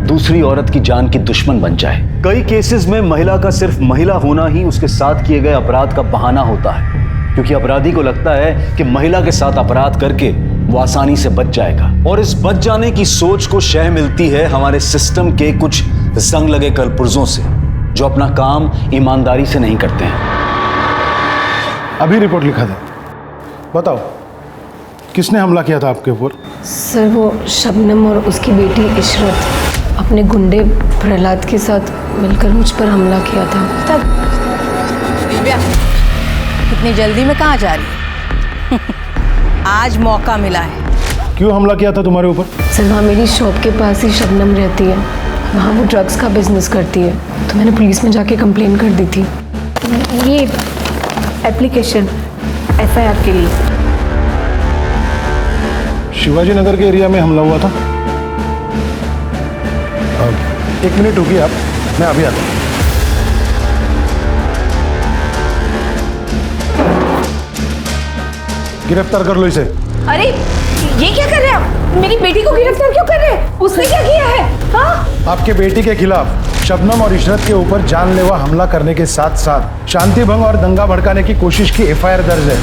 दूसरी औरत की जान की दुश्मन बन जाए। कई केसेस में महिला का सिर्फ महिला होना ही उसके साथ किए गए अपराध का बहाना होता है, क्योंकि अपराधी को लगता है कि महिला के साथ अपराध करके वो आसानी से बच जाएगा। और इस बच जाने की सोच को शह मिलती है हमारे सिस्टम के कुछ जंग लगे कलपुर्जों से, जो अपना काम ईमानदारी से नहीं करते हैं। अभी रिपोर्ट लिखा था। बताओ, किसने हमला किया था आपके ऊपर? सर, वो शबनम और उसकी बेटी इशरत अपने गुंडे प्रहलाद के साथ मिलकर मुझ पर हमला किया था। तब दिव्या, इतनी जल्दी में कहाँ जा रही? आज मौका मिला है। क्यों हमला किया था तुम्हारे ऊपर? सर, वहाँ मेरी शॉप के पास ही शबनम रहती है। वहाँ वो ड्रग्स का बिजनेस करती है, तो मैंने पुलिस में जाके कंप्लेन कर दी थी। ये एप्लीकेशन FIR के लिए। शिवाजी नगर के एरिया में हमला हुआ था। एक मिनट रुकिए आप, मैं अभी आता हूँ। गिरफ्तार कर लो इसे। अरे ये क्या कर रहे हैं आप? मेरी बेटी को गिरफ्तार क्यों कर रहे हैं? उसने क्या किया है? हाँ? आपके बेटी के खिलाफ शबनम और इशरत के ऊपर जानलेवा हमला करने के साथ साथ शांति भंग और दंगा भड़काने की कोशिश की एफआईआर दर्ज है।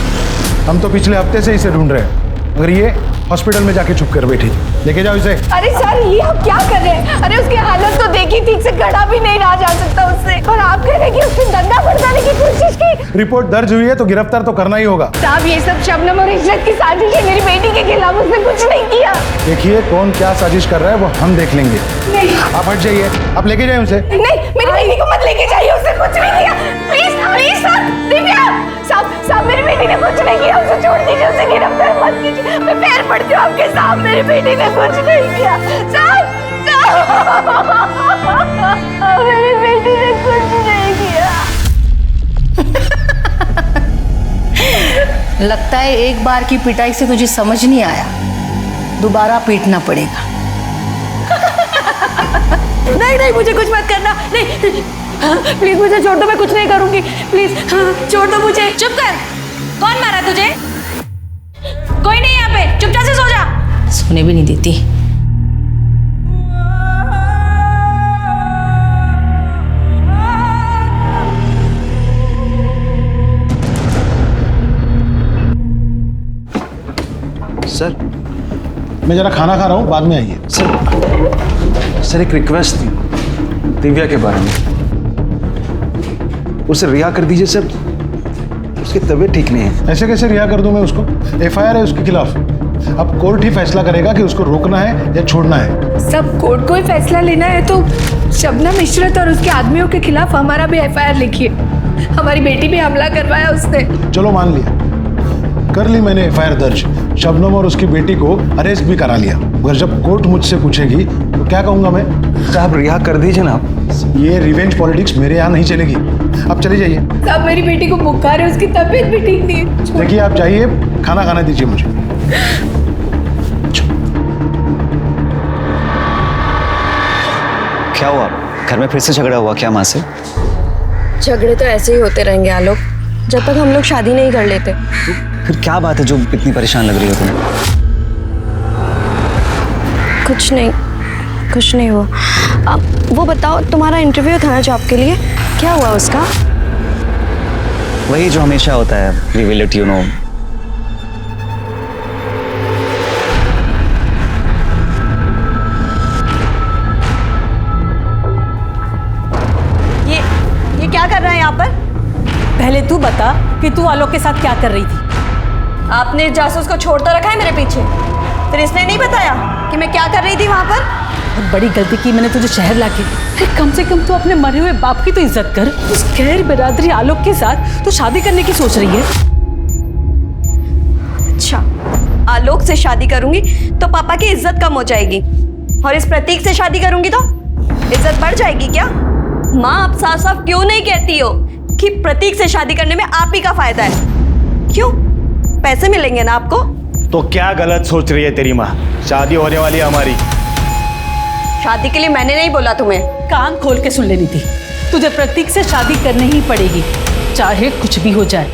हम तो पिछले हफ्ते से इसे ढूंढ रहे हैं, मगर ये हॉस्पिटल में जाके छुप कर बैठी थी। लेके जाओ इसे। अरे सर, ये आप क्या कर रहे हैं? अरे उसकी हालत तो देखी, ठीक से खड़ा भी नहीं रहा जा सकता उससे, और आप कह रहे हैं कि उसने दंगा भड़काने की कोशिश की। रिपोर्ट दर्ज हुई है तो गिरफ्तार तो करना ही होगा। साहब, ये सब शबनम और इशरत की साजिश है। मेरी बेटी के खिलाफ उसने कुछ नहीं किया। देखिए कौन क्या साजिश कर रहा है वो हम देख लेंगे। नहीं, आप हट जाइए, आप लेके जाइए उसे। नहीं, मेरी बेटी को मत लेके जाइए, उसने कुछ नहीं किया। प्लीज प्लीज सर, दिव्या साहब, मेरी बेटी ने कुछ नहीं किया, उसे छोड़ दीजिए, उसे गिरफ्तार मत कीजिए। मैं पैर पड़ती हूँ आपके साहब, मेरी बेटी ने कुछ नहीं किया। साहब, मेरी बेटी ने कुछ नहीं किया। लगता है एक बार की पिटाई से तुझे समझ नहीं आया, दोबारा पीटना पड़ेगा। नहीं नहीं, मुझे कुछ मत करना, नहीं प्लीज मुझे छोड़ दो, मैं कुछ नहीं करूंगी, प्लीज छोड़ दो मुझे। चुप कर, कौन मारा तुझे? कोई नहीं यहाँ पे, चुपचाप से सो जा। सोने भी नहीं देती। सर, मैं जरा खाना खा रहा हूँ, बाद में आइए। सर एक रिक्वेस्ट थी दिव्या के बारे में। उसे रिहा कर दीजिए सर, उसकी तबीयत ठीक नहीं है। ऐसे कैसे रिहा कर दूं मैं उसको? एफआईआर है उसके खिलाफ। अब कोर्ट ही फैसला करेगा कि उसको रोकना है या छोड़ना है। सब कोर्ट को ही फैसला लेना है तो शबनम, इशरत और उसके आदमियों के खिलाफ हमारा भी एफआईआर लिखिए। हमारी बेटी पे हमला करवाया उसने। चलो मान लिया, कर ली मैंने एफआईआर दर्ज। शबनम और उसकी बेटी को अरेस्ट भी करा लिया, मगर जब कोर्ट मुझसे पूछेगी तो क्या कहूंगा मैं? साहब रिहा कर दीजिए ना आप। ये रिवेंज पॉलिटिक्स मेरे यहाँ नहीं चलेगी। आप चले जाइए। साहब, मेरी बेटी को बुखार है, उसकी तबीयत भी ठीक नहीं है। देखिए आप जाइए, खाना खाने दीजिए मुझे। क्या हुआ? घर में फिर से झगड़ा हुआ क्या माँ से? झगड़े तो ऐसे ही होते रहेंगे आलोक, जब तक हम लोग शादी नहीं कर लेते। फिर क्या बात है जो इतनी परेशान लग रही हो तुम्हें? कुछ नहीं हुआ। वो बताओ, तुम्हारा इंटरव्यू था ना जॉब के लिए, क्या हुआ उसका? वही जो हमेशा होता है, we will let you know. ये क्या कर रहा है यहाँ पर? पहले तू बता कि तू आलोक के साथ क्या कर रही थी? आपने जासूस को छोड़ तो रखा है मेरे पीछे, फिर इसने नहीं बताया कि मैं क्या कर रही थी वहाँ पर? बहुत बड़ी गलती की मैंने तुझे शहर लाके। अरे कम से कम तू अपने मरे हुए बाप की तो इज्जत कर। उस गैर बिरादरी आलोक के साथ तू शादी करने की सोच रही है। अच्छा, आलोक से शादी करूंगी तो पापा की इज्जत कम हो जाएगी, और इस प्रतीक से शादी करूंगी तो इज्जत बढ़ जाएगी क्या? माँ, आप साफ साफ क्यों नहीं कहती हो कि प्रतीक से शादी करने में आप ही का फायदा है? क्यों? पैसे मिलेंगे ना आपको? तो क्या गलत सोच रही है तेरी माँ? शादी होने वाली है हमारी। शादी के लिए मैंने नहीं बोला तुम्हें। कान खोल के सुन लेनी थी, तुझे प्रतीक से शादी करनी ही पड़ेगी, चाहे कुछ भी हो जाए।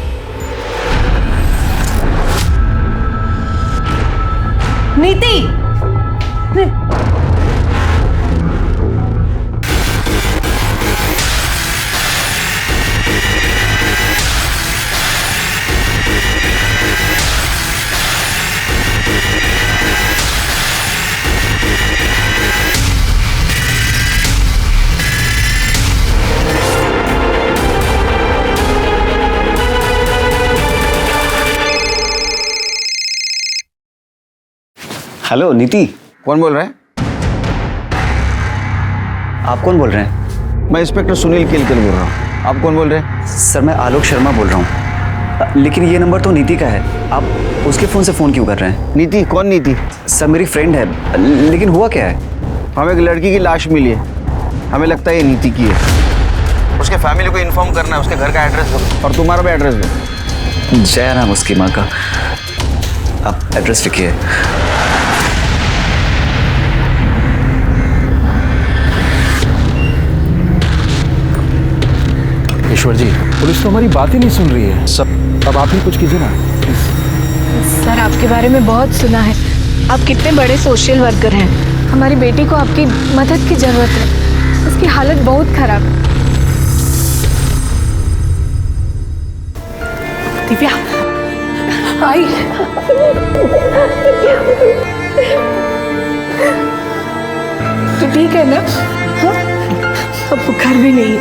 नीति, हेलो नीति। कौन बोल रहा है? आप कौन बोल रहे हैं? मैं इंस्पेक्टर सुनील केलकर बोल रहा हूँ। आप कौन बोल रहे हैं? सर मैं आलोक शर्मा बोल रहा हूँ, लेकिन ये नंबर तो नीति का है। आप उसके फ़ोन से फ़ोन क्यों कर रहे हैं? नीति? कौन नीति? सर मेरी फ्रेंड है, लेकिन हुआ क्या है? हमें एक लड़की की लाश मिली है, हमें लगता है ये नीति की है। उसके फैमिली को इन्फॉर्म करना है, उसके घर का एड्रेस दो और तुम्हारा भी एड्रेस दो। जया नाम उसकी माँ का। आप एड्रेस लिखिए। ईश्वर जी, पुलिस तो हमारी बात ही नहीं सुन रही है। सब अब आप ही कुछ कीजिए ना प्लीज। सर, आपके बारे में बहुत सुना है। आप कितने बड़े सोशल वर्कर हैं। हमारी बेटी को आपकी मदद की जरूरत है, उसकी हालत बहुत खराब है। दिव्या आई। तू ठीक है ना? हाँ? अब बुखार भी नहीं।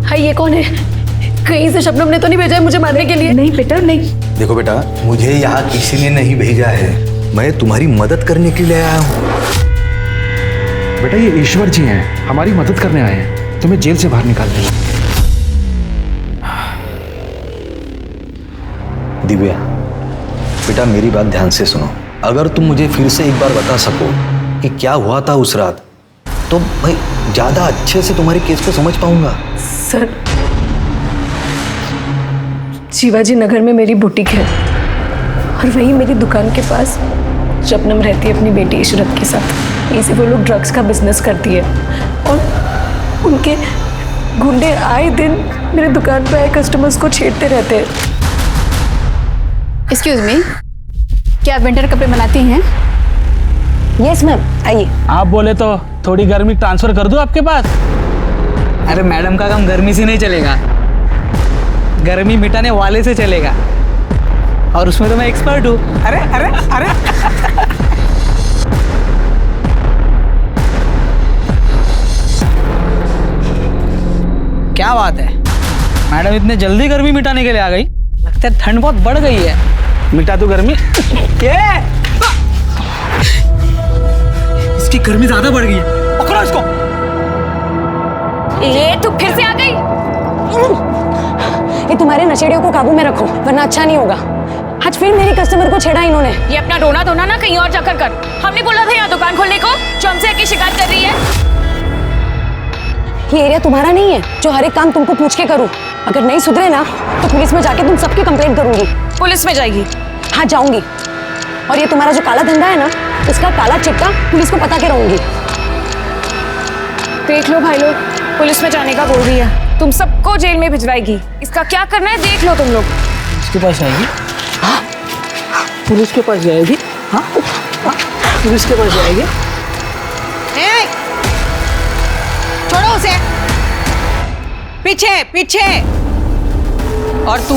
हाय ये कौन है? कहीं से शबनम ने तो नहीं भेजा है मुझे मारने के लिए? नहीं बेटा नहीं। देखो बेटा, मुझे यहाँ किसी ने नहीं भेजा है, मैं तुम्हारी मदद करने के लिए आया हूँ। बेटा ये ईश्वर जी हैं, हमारी मदद करने आए हैं, तुम्हें जेल से बाहर निकालने। दिव्या बेटा, मेरी बात ध्यान से सुनो। अगर तुम मुझे फिर से एक बार बता सको कि क्या हुआ था उस रात, तो मैं ज्यादा अच्छे से तुम्हारे केस को समझ पाऊंगा। सर, शिवाजी नगर में मेरी बुटीक है और वहीं मेरी दुकान के पास शबनम रहती है अपनी बेटी इशरत के साथ। इसी वो लोग ड्रग्स का बिजनेस करती है और उनके गुंडे आए दिन मेरे दुकान पे आए कस्टमर्स को छेड़ते रहते हैं। एक्सक्यूज मी, क्या आप विंटर कपड़े बनाती हैं? यस मैम, आइए। आप बोले तो थोड़ी गर्मी ट्रांसफर कर दूं आपके पास? अरे मैडम का काम गर्मी से नहीं चलेगा, गर्मी मिटाने वाले से चलेगा, और उसमें तो मैं एक्सपर्ट हूँ। अरे अरे अरे क्या बात है मैडम, इतने जल्दी गर्मी मिटाने के लिए आ गई? लगता है ठंड बहुत बढ़ गई है। मिटा दो गर्मी। इसकी गर्मी ज्यादा बढ़ गई है, पकड़ो इसको। ये तो फिर से आ गई। ये तुम्हारे नशेड़ियों को काबू में रखो वरना अच्छा नहीं होगा। आज फिर मेरी कस्टमर को छेड़ा इन्होंने। ये अपना रोना धोना ना कहीं और जाकर कर। हमने बोला था यहाँ दुकान खोलने को, जो हमसे आके शिकायत कर रही है। ये एरिया तुम्हारा नहीं है जो हर एक काम तुमको पूछ के करूं। अगर नहीं सुधरे ना तो पुलिस में जाके तुम सबकी कंप्लेंट करूंगी। पुलिस में जाएगी? हाँ जाऊंगी। और ये तुम्हारा जो काला धंधा है ना, इसका काला चिट्टा पुलिस को पता के रहूंगी। देख लो भाई लोग, पुलिस में जाने का बोल रही है, तुम सबको जेल में भिजवाएगी। इसका क्या करना है देख लो तुम लोग। इसके पास जाएगी? हाँ, पुलिस के पास जाएगी। हाँ, पुलिस के पास जाएगी। छोड़ो उसे, पीछे पीछे। और तू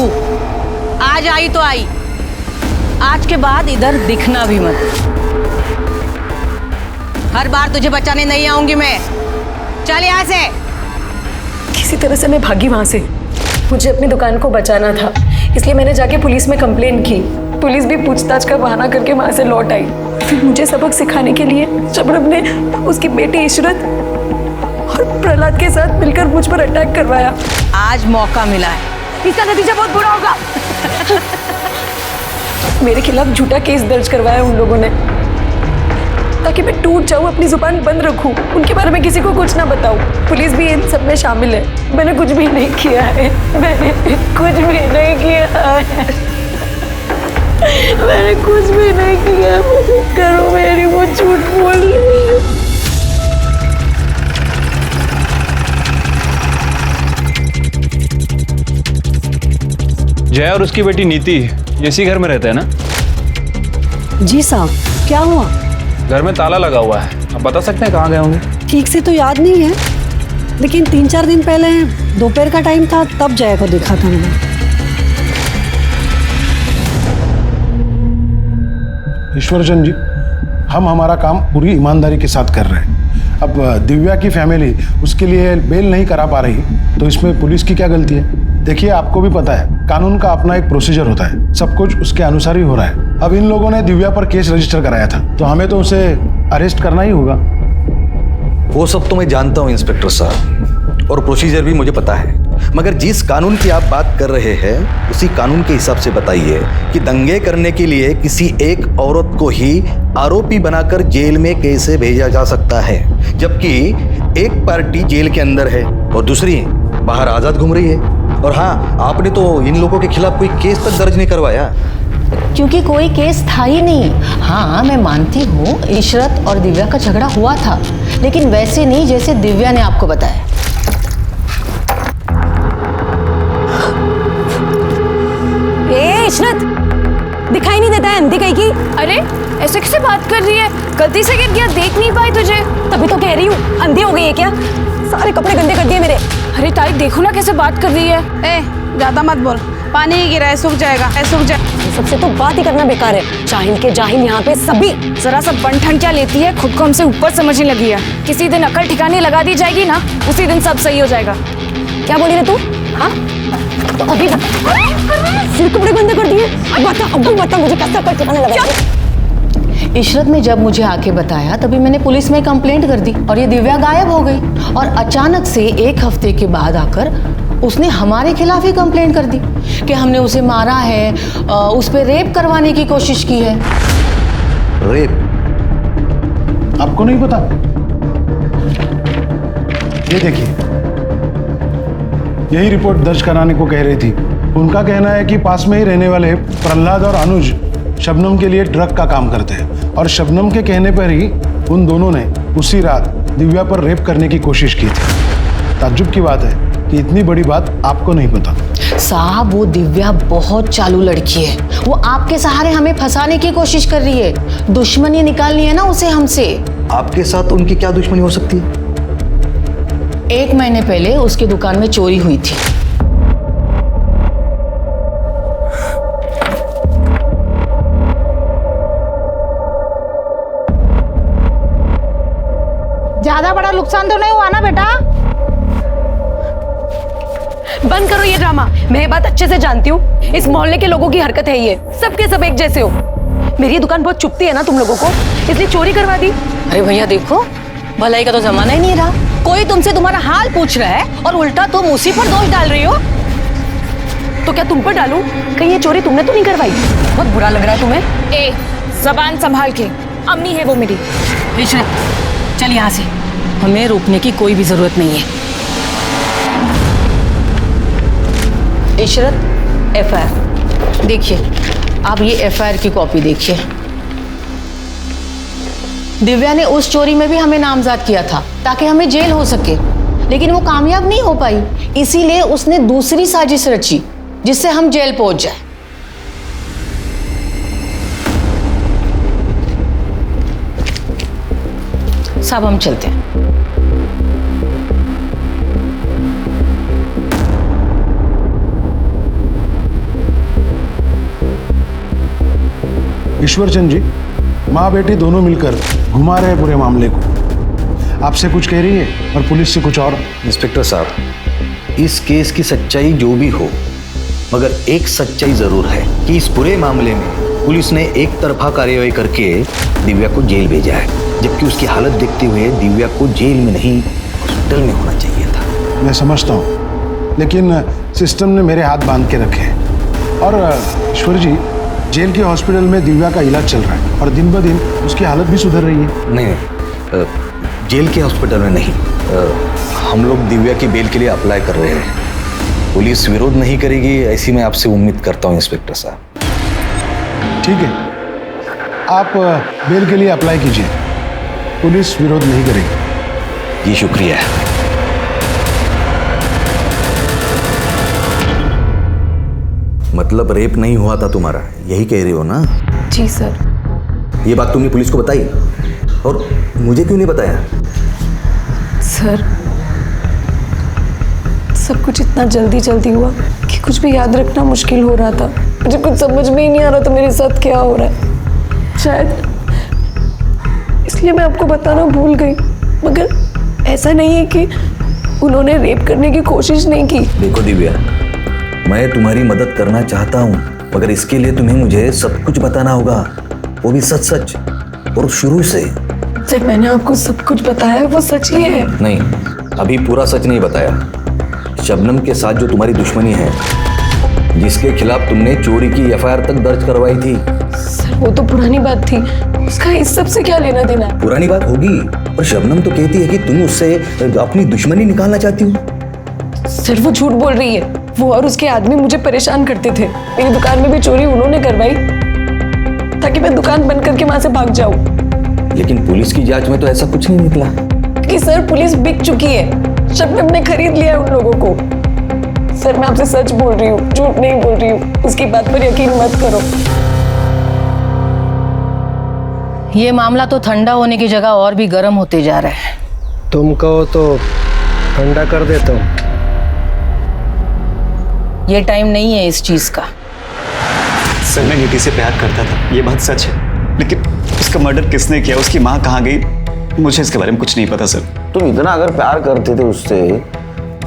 आज आई तो आई, आज के बाद इधर दिखना भी मत। हर बार तुझे बचाने नहीं आऊंगी मैं। चल यहाँ से। किसी तरह से मैं भागी वहां से। मुझे अपनी दुकान को बचाना था, इसलिए मैंने जाके पुलिस में कंप्लेन की। पुलिस भी पूछताछ का बहाना करके वहां से लौट आई। फिर मुझे सबक सिखाने के लिए शबनम ने उसकी बेटी इशरत और प्रहलाद के साथ मिलकर मुझ पर अटैक करवाया। आज मौका मिला है, इसका नतीजा बहुत बुरा होगा। मेरे खिलाफ झूठा केस दर्ज करवाया उन लोगों ने, ताकि मैं टूट जाऊं, अपनी जुबान बंद रखूं, उनके बारे में किसी को कुछ ना बताऊं। पुलिस भी इन सब में शामिल है। मैंने कुछ भी नहीं किया है, मैंने कुछ भी नहीं किया है, मैंने कुछ भी नहीं किया। करो मेरी, वो झूठ बोल रही है। जय और उसकी बेटी नीति इसी घर में रहते हैं ना? जी साहब, क्या हुआ? घर में ताला लगा हुआ है, आप बता सकते हैं कहाँ गए होंगे? ठीक से तो याद नहीं है, लेकिन 3-4 दिन पहले दोपहर का टाइम था, तब जया को देखा था मैंने। ईश्वरचंद जी, हम हमारा काम पूरी ईमानदारी के साथ कर रहे हैं। अब दिव्या की फैमिली उसके लिए बेल नहीं करा पा रही, तो इसमें पुलिस की क्या गलती है? देखिए, आपको भी पता है कानून का अपना एक प्रोसीजर होता है, सब कुछ उसके अनुसार ही हो रहा है। अब इन लोगों ने दिव्या पर केस रजिस्टर कराया था, तो हमें तो उसे अरेस्ट करना ही होगा। वो सब तो मैं जानता हूँ इंस्पेक्टर साहब, और प्रोसीजर भी मुझे पता है, मगर जिस कानून की आप बात कर रहे हैं उसी कानून के हिसाब से बताइए कि दंगे करने के लिए किसी एक औरत को ही आरोपी बनाकर जेल में कैसे भेजा जा सकता है, जबकि एक पार्टी जेल के अंदर है और दूसरी बाहर आज़ाद घूम रही है। और हाँ, आपने तो इन लोगों के खिलाफ कोई केस तक दर्ज नहीं करवाया। क्योंकि कोई केस था ही नहीं। हाँ, मैं मानती हूँ इशरत और दिव्या का झगड़ा हुआ था, लेकिन वैसे नहीं जैसे दिव्या ने आपको बताया। अंधी कहेगी। अरे ऐसे कैसे बात कर रही है, गलती से गिर गया, देख नहीं पाई तुझे, तभी तो कह रही हूँ। अंधी हो गई है क्या? सारे कपड़े गंदे कर दिए मेरे। अरे ताई देखो ना कैसे बात कर रही है। ए ज्यादा मत बोल, पानी ही गिरा है, सूख जाएगा, सूख जाए। सबसे तो बात ही करना बेकार है। जाहिल के जाहिल यहाँ पे सभी। जरा सा बन क्या लेती है, खुद को हमसे ऊपर समझने लगी है। किसी दिन अकल ठिकाने लगा दी जाएगी ना, उसी दिन सब सही हो जाएगा। क्या बोली रे तू? हाँ तो अभी सिर कपड़े गंदे कर दिए। बता अब बता मुझे कैसे अकल ठिकाने लगा। इशरत ने जब मुझे आके बताया तभी मैंने पुलिस में कंप्लेंट कर दी और ये दिव्या गायब हो गई। और अचानक से 1 हफ्ते के बाद आकर उसने हमारे खिलाफ ही कंप्लेंट कर दी कि हमने उसे मारा है, उस पर रेप करवाने की कोशिश की है। रेप? आपको नहीं पता? ये देखिए, यही रिपोर्ट दर्ज कराने को कह रही थी। उनका कहना है कि पास में ही रहने वाले प्रहलाद और अनुज शबनम के लिए ड्रग का काम करते हैं और शबनम के कहने पर ही उन दोनों ने उसी रात दिव्या पर रेप करने की कोशिश की थी। ताज्जुब की बात है कि इतनी बड़ी बात आपको नहीं पता। साहब वो दिव्या बहुत चालू लड़की है, वो आपके सहारे हमें फंसाने की कोशिश कर रही है। दुश्मनी निकालनी है ना उसे हमसे। आपके साथ उनकी क्या दुश्मनी हो सकती है? 1 महीने पहले उसकी दुकान में चोरी हुई थी। ज्यादा बड़ा नुकसान तो नहीं हुआ ना बेटा? बंद करो ये ड्रामा। मैं ये बात अच्छे से जानती हूँ, इस मोहल्ले के लोगों की हरकत है ये। सबके सब एक जैसे हो। मेरी दुकान बहुत चुभती है ना तुम लोगों को, इसलिए चोरी करवा दी। अरे भैया देखो, भलाई का तो जमाना ही नहीं रहा। कोई तुमसे तुम्हारा हाल पूछ रहा है और उल्टा तुम उसी पर दोष डाल रही हो। तो क्या तुम पर डालूं? कहीं ये चोरी तुमने तो नहीं करवाई? बहुत बुरा लग रहा है तुम्हें। ए जबान संभाल के, अम्मी है वो मेरी। इशरत चल यहाँ से, हमें रोकने की कोई भी जरूरत नहीं है। इशरत एफआईआर देखिए, आप ये एफआईआर की कॉपी देखिए। दिव्या ने उस चोरी में भी हमें नामजद किया था ताकि हमें जेल हो सके, लेकिन वो कामयाब नहीं हो पाई, इसीलिए उसने दूसरी साजिश रची जिससे हम जेल पहुंच जाए। साहब हम चलते हैं। ईश्वरचंद जी, माँ बेटी दोनों मिलकर घुमा रहे पूरे मामले को। आपसे कुछ कह रही है और पुलिस से कुछ और। इंस्पेक्टर साहब, इस केस की सच्चाई जो भी हो, मगर एक सच्चाई जरूर है कि इस पूरे मामले में पुलिस ने एक तरफा कार्रवाई करके दिव्या को जेल भेजा है, जबकि उसकी हालत देखते हुए दिव्या को जेल में नहीं हॉस्पिटल में होना चाहिए था। मैं समझता हूँ, लेकिन सिस्टम ने मेरे हाथ बांध के रखे हैं। और ईश्वर जी, जेल के हॉस्पिटल में दिव्या का इलाज चल रहा है और दिन ब दिन उसकी हालत भी सुधर रही है। नहीं, जेल के हॉस्पिटल में नहीं, हम लोग दिव्या की बेल के लिए अप्लाई कर रहे हैं। पुलिस विरोध नहीं करेगी ऐसी मैं आपसे उम्मीद करता हूँ इंस्पेक्टर साहब। ठीक है, आप बेल के लिए अप्लाई कीजिए, पुलिस विरोध नहीं करेगी। जी शुक्रिया। मतलब रेप नहीं हुआ था तुम्हारा, यही कह रही हो ना? जी सर। ये बात तुमने पुलिस को बताई और मुझे क्यों नहीं बताया? सर, सब कुछ इतना जल्दी जल्दी हुआ कि कुछ भी याद रखना मुश्किल हो रहा था। मुझे कुछ समझ में ही नहीं आ रहा था मेरे साथ क्या हो रहा है। शायद इसलिए मैं आपको बताना भूल गई, मगर ऐसा नहीं है कि उन्होंने रेप करने की कोशिश नहीं की। देखो दिव्या, मैं तुम्हारी मदद करना चाहता हूँ, मगर इसके लिए तुम्हें मुझे सब कुछ बताना होगा, वो भी सच सच और शुरू से। जब मैंने आपको सब कुछ बताया वो सच ही है। नहीं, अभी पूरा सच नहीं बताया। शबनम के साथ जो तुम्हारी दुश्मनी है, जिसके खिलाफ तुमने चोरी की एफआईआर तक दर्ज करवाई थी। सर वो तो पुरानी बात थी, उसका इस सब से क्या लेना देना? पुरानी बात होगी, और शबनम तो कहती है कि तुम उससे अपनी दुश्मनी निकालना चाहती हो। सर वो झूठ बोल रही है। वो और उसके आदमी मुझे परेशान करते थे। मेरी दुकान में भी चोरी उन्होंने करवाई ताकि मैं दुकान बंद करके वहां से भाग जाऊं। लेकिन पुलिस की जांच में तो ऐसा कुछ नहीं निकला। कि सर पुलिस बिक चुकी है, शबनम ने खरीद लिया है उन लोगों को। सर मैं आपसे सच बोल रही हूँ, झूठ नहीं बोल रही हूँ। उसकी बात पर यकीन मत करो। ये मामला तो ठंडा होने की जगह और भी गर्म होते जा रहा है। तुम कहो तो ठंडा कर देता हूँ। ये टाइम नहीं है इस चीज का। सर मैं नीति से प्यार करता था, ये बात सच है, लेकिन उसका मर्डर किसने किया, उसकी माँ कहाँ गई, मुझे इसके बारे में कुछ नहीं पता सर। तुम इतना अगर प्यार करते थे उससे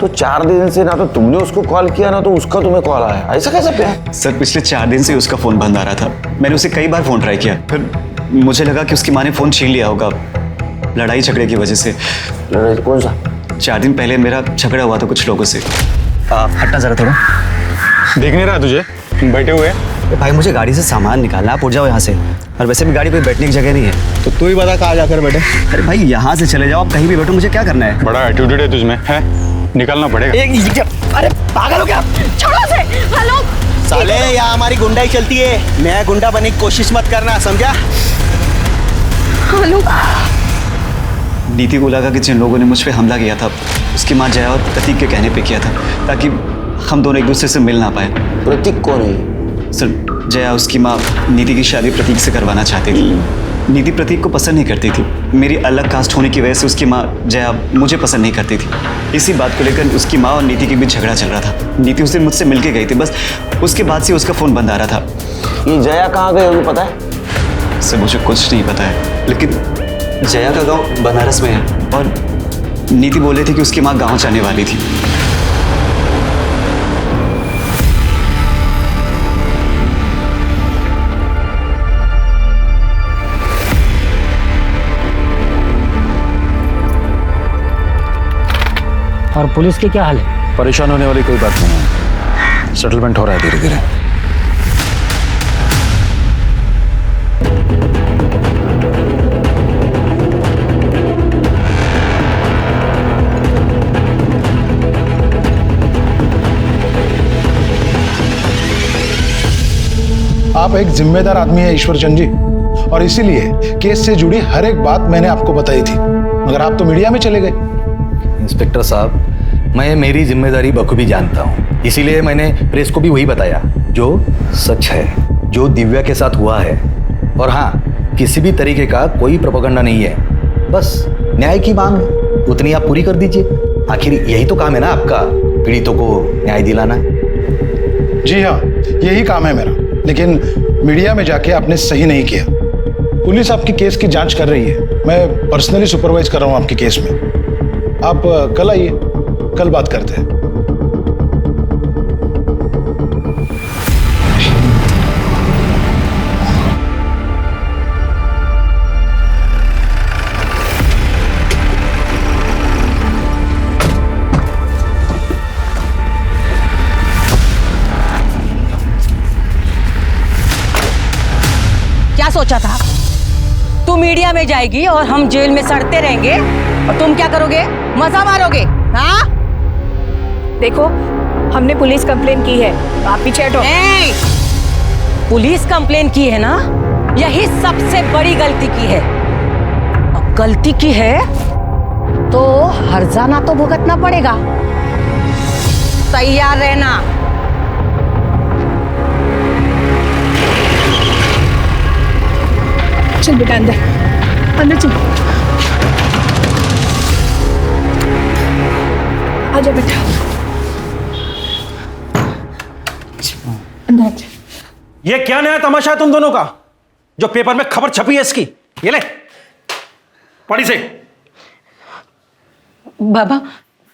तो 4 दिन से ना तो तुमने उसको कॉल किया ना तो उसका तुम्हें कॉल आया, ऐसा कैसा प्यार? सर पिछले 4 दिन से उसका फोन बंद आ रहा था। मैंने उसे कई बार फोन ट्राई किया, फिर मुझे लगा कि उसकी माँ ने फोन छीन लिया होगा लड़ाई झगड़े की वजह से। लड़ाई कौन सा? 4 दिन पहले मेरा झगड़ा हुआ था कुछ लोगों से। हटना जरा थोड़ा। देख नहीं रहा तुझे, बैठे हुए। भाई मुझे गाड़ी से सामान निकालना, आप उठ जाओ यहाँ से। और वैसे भी गाड़ी पे बैठने की जगह नहीं है। तो तू ही बता कहाँ जाकर बैठे। अरे भाई यहाँ से चले जाओ, आप कहीं भी बैठो, मुझे क्या करना है। बड़ा एटीट्यूड है तुझमें, है? निकलना पड़ेगा। अरे पागल हो क्या? छोड़ो उसे। हेलो साले यहाँ हमारी गुंडाई चलती है, नया गुंडा बनने की कोशिश मत करना, समझा? हेलो। नीति को लगा कि जिन लोगों ने मुझ पे हमला किया था उसकी माँ जया और प्रतीक के कहने पे किया था, ताकि हम दोनों एक दूसरे से मिल ना पाए। प्रतीक कौन है? सर जया उसकी माँ नीति की शादी प्रतीक से करवाना चाहती थी। नीति प्रतीक को पसंद नहीं करती थी। मेरी अलग कास्ट होने की वजह से उसकी माँ जया मुझे पसंद नहीं करती थी। इसी बात को लेकर उसकी माँ और नीति के बीच झगड़ा चल रहा था। नीति उस दिन मुझसे मिलके गई थी, बस उसके बाद से उसका फ़ोन बंद आ रहा था। ये जया कहाँ गई होगी पता है? सर मुझे कुछ नहीं पता है, लेकिन जया का गांव बनारस में है और नीति बोल रही थी कि उसकी माँ गांव जाने वाली थी। और पुलिस की क्या हाल है? परेशान होने वाली कोई बात नहीं है, सेटलमेंट हो रहा है धीरे धीरे। आप एक जिम्मेदार आदमी है ईश्वर चंद जी, और इसीलिए केस से जुड़ी हर एक बात मैंने आपको बताई थी, मगर आप तो मीडिया में चले गए। इंस्पेक्टर साहब, मैं मेरी जिम्मेदारी बखूबी जानता हूँ, इसीलिए मैंने प्रेस को भी वही बताया जो सच है, जो दिव्या के साथ हुआ है। और हाँ, किसी भी तरीके का कोई प्रोपेगेंडा नहीं है, बस न्याय की मांग है, उतनी आप पूरी कर दीजिए। आखिर यही तो काम है ना आपका, पीड़ितों को न्याय दिलाना। जी हाँ, यही काम है मेरा, लेकिन मीडिया में जाके आपने सही नहीं किया। पुलिस आपकी केस की जांच कर रही है, मैं पर्सनली सुपरवाइज कर रहा हूँ आपके केस में। आप कल आइए, कल बात करते हैं। क्या सोचा था? तू मीडिया में जाएगी और हम जेल में सड़ते रहेंगे और तुम क्या करोगे? मजा मारोगे? हाँ? देखो, हमने पुलिस कंप्लेन की है, आप पीछे हटो। पुलिस कंप्लेन की है ना, यही सबसे बड़ी गलती की है। अब गलती की है तो हर्जाना तो भुगतना पड़ेगा। तैयार रहना। चल बेटा, अंदर अंदर चल। आजा बेटा, अंदर। ये क्या नया तमाशा है तुम दोनों का, जो पेपर में खबर छपी है इसकी? ये ले पढ़ी से। बाबा,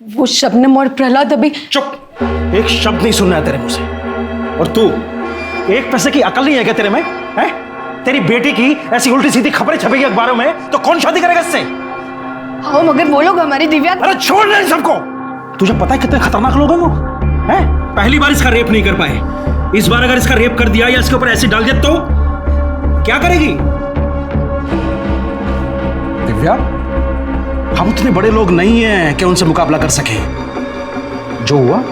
वो शबनम और प्रहलाद अभी। चुप, एक शब्द नहीं सुनना है तेरे मुंह से। और तू, एक पैसे की अकल नहीं है क्या तेरे में? है? तेरी बेटी की ऐसी उल्टी सीधी खबरें छपेगी अखबारों में तो कौन शादी करेगा इससे? हाँ, मगर वो लोग हमारी दिव्या। अरे छोड़ दे इन सबको। तुझे पता है कितने खतरनाक लोग हैं वो? हैं? पहली बार इसका रेप नहीं कर पाए, इस बार अगर इसका रेप कर दिया या इसके ऊपर एसिड डाल दिया तो क्या करेगी दिव्या? हम उतने बड़े लोग नहीं हैं कि उनसे मुकाबला कर सके। जो हुआ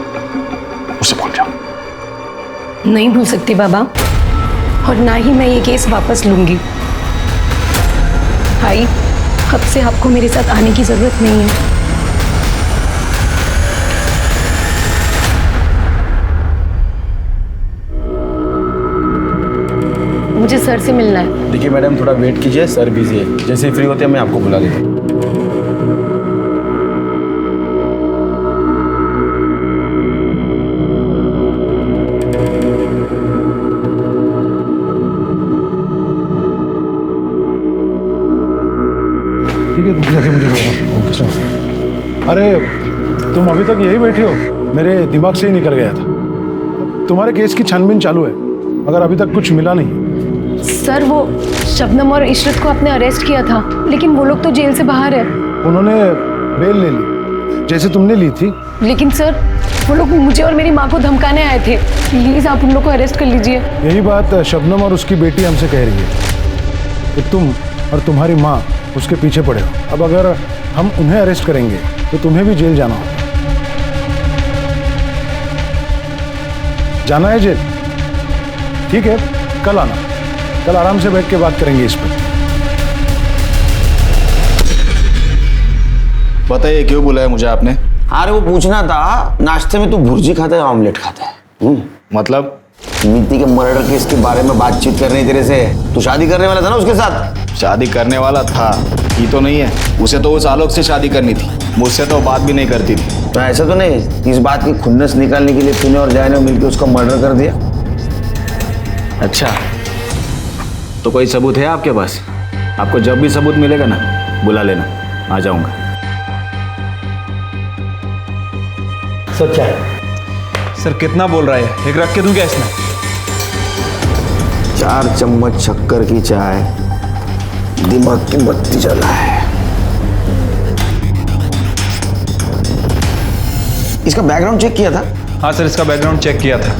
उसे भूल जाओ। नहीं भूल सकती बाबा, और ना ही मैं ये केस वापस लूंगी। भाई, अब से आपको मेरे साथ आने की जरूरत नहीं है। मुझे सर से मिलना है। देखिए मैडम, थोड़ा वेट कीजिए, सर बिजी है। जैसे ही फ्री होते हैं मैं आपको बुला लेता हूँ। ठीक है, रुक जाके मुझे बोलो। अरे तुम अभी तक यही बैठे हो? मेरे दिमाग से ही निकल गया था। तुम्हारे केस की छानबीन चालू है, मगर अभी तक कुछ मिला नहीं। सर वो शबनम और इशरत को आपने अरेस्ट किया था, लेकिन वो लोग तो जेल से बाहर है। उन्होंने बेल ले ली, जैसे तुमने ली थी। लेकिन सर वो लोग मुझे और मेरी माँ को धमकाने आए थे। प्लीज आप उन लोग को अरेस्ट कर लीजिए। यही बात शबनम और उसकी बेटी हमसे कह रही है कि तुम और तुम्हारी माँ उसके पीछे पड़े हो। अब अगर हम उन्हें अरेस्ट करेंगे तो तुम्हें भी जेल जाना होगा। जाना है जेल? ठीक है, कल आना। कल आराम से बैठ के बात करेंगे इस पर। बताइए क्यों बुलाया मुझे आपने? अरे वो पूछना था, नाश्ते में तू भुर्जी खाता है ऑमलेट खाता है? मतलब? नीति के मर्डर केस के बारे में बातचीत करनी तेरे से। तू शादी करने वाला था ना उसके साथ? शादी करने वाला था, की तो नहीं है। उसे तो उस आलोक से शादी करनी थी, मुझसे तो बात भी नहीं करती थी। तो ऐसा तो नहीं इस बात की खुन्नस निकालने के लिए तूने और जय ने मिलकर उसका मर्डर कर दिया? अच्छा, तो कोई सबूत है आपके पास? आपको जब भी सबूत मिलेगा ना, बुला लेना, आ जाऊंगा। सर क्या है? सर कितना बोल रहा है? एक रख के दूं क्या इसमें? 4 चम्मच शक्कर की चाय, दिमाग की बत्ती जला है। इसका बैकग्राउंड चेक किया था? हाँ सर, इसका बैकग्राउंड चेक किया था।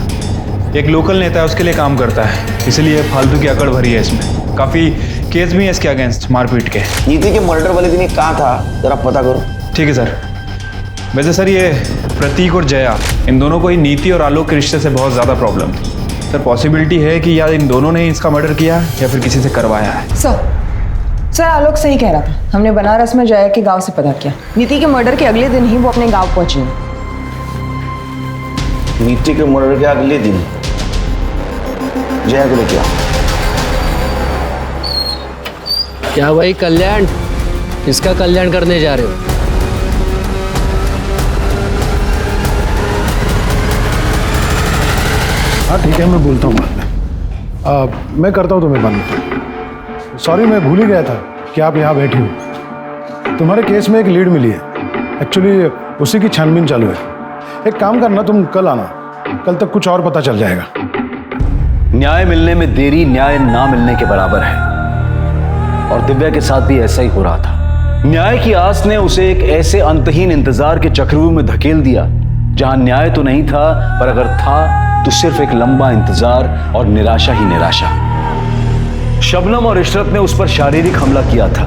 एक लोकल नेता है, उसके लिए काम करता है, इसलिए फालतू की अकड़ भरी है इसमें। काफी केस भी है इसके अगेंस्ट मारपीट के। नीति के मर्डर वाले दिन ये कहाँ था, जरा पता करो। ठीक है सर। वैसे सर ये प्रतीक और जया, इन दोनों को ही नीति और आलोक के रिश्ते से बहुत ज़्यादा प्रॉब्लम थी। सर पॉसिबिलिटी है कि या इन दोनों ने इसका मर्डर किया या फिर किसी से करवाया है। सर आलोक सही कह रहा था। हमने बनारस में जया के गांव से पता किया। नीति के मर्डर के अगले दिन ही वो अपने गांव पहुंची। नीति के मर्डर के अगले दिन जया को लेके आओ। क्या भाई कल्याण, किसका कल्याण करने जा रहे हो? हाँ ठीक है, मैं बोलता हूँ बाद में। मैं करता हूँ तुम्हें बाद में। सॉरी, मैं भूल ही गया था कि आप यहाँ बैठी हो। तुम्हारे केस में एक लीड मिली है, एक्चुअली उसी की छानबीन चालू है। एक काम करना, तुम कल आना, कल तक कुछ और पता चल जाएगा। न्याय मिलने में देरी न्याय ना मिलने के बराबर है, और दिव्या के साथ भी ऐसा ही हो रहा था। न्याय की आस ने उसे एक ऐसे अंतहीन इंतजार के चक्रव्यूह में धकेल दिया जहां न्याय तो नहीं था, पर अगर था तो सिर्फ एक लंबा इंतजार और निराशा ही निराशा। शबनम और इशरत ने उस पर शारीरिक हमला किया था,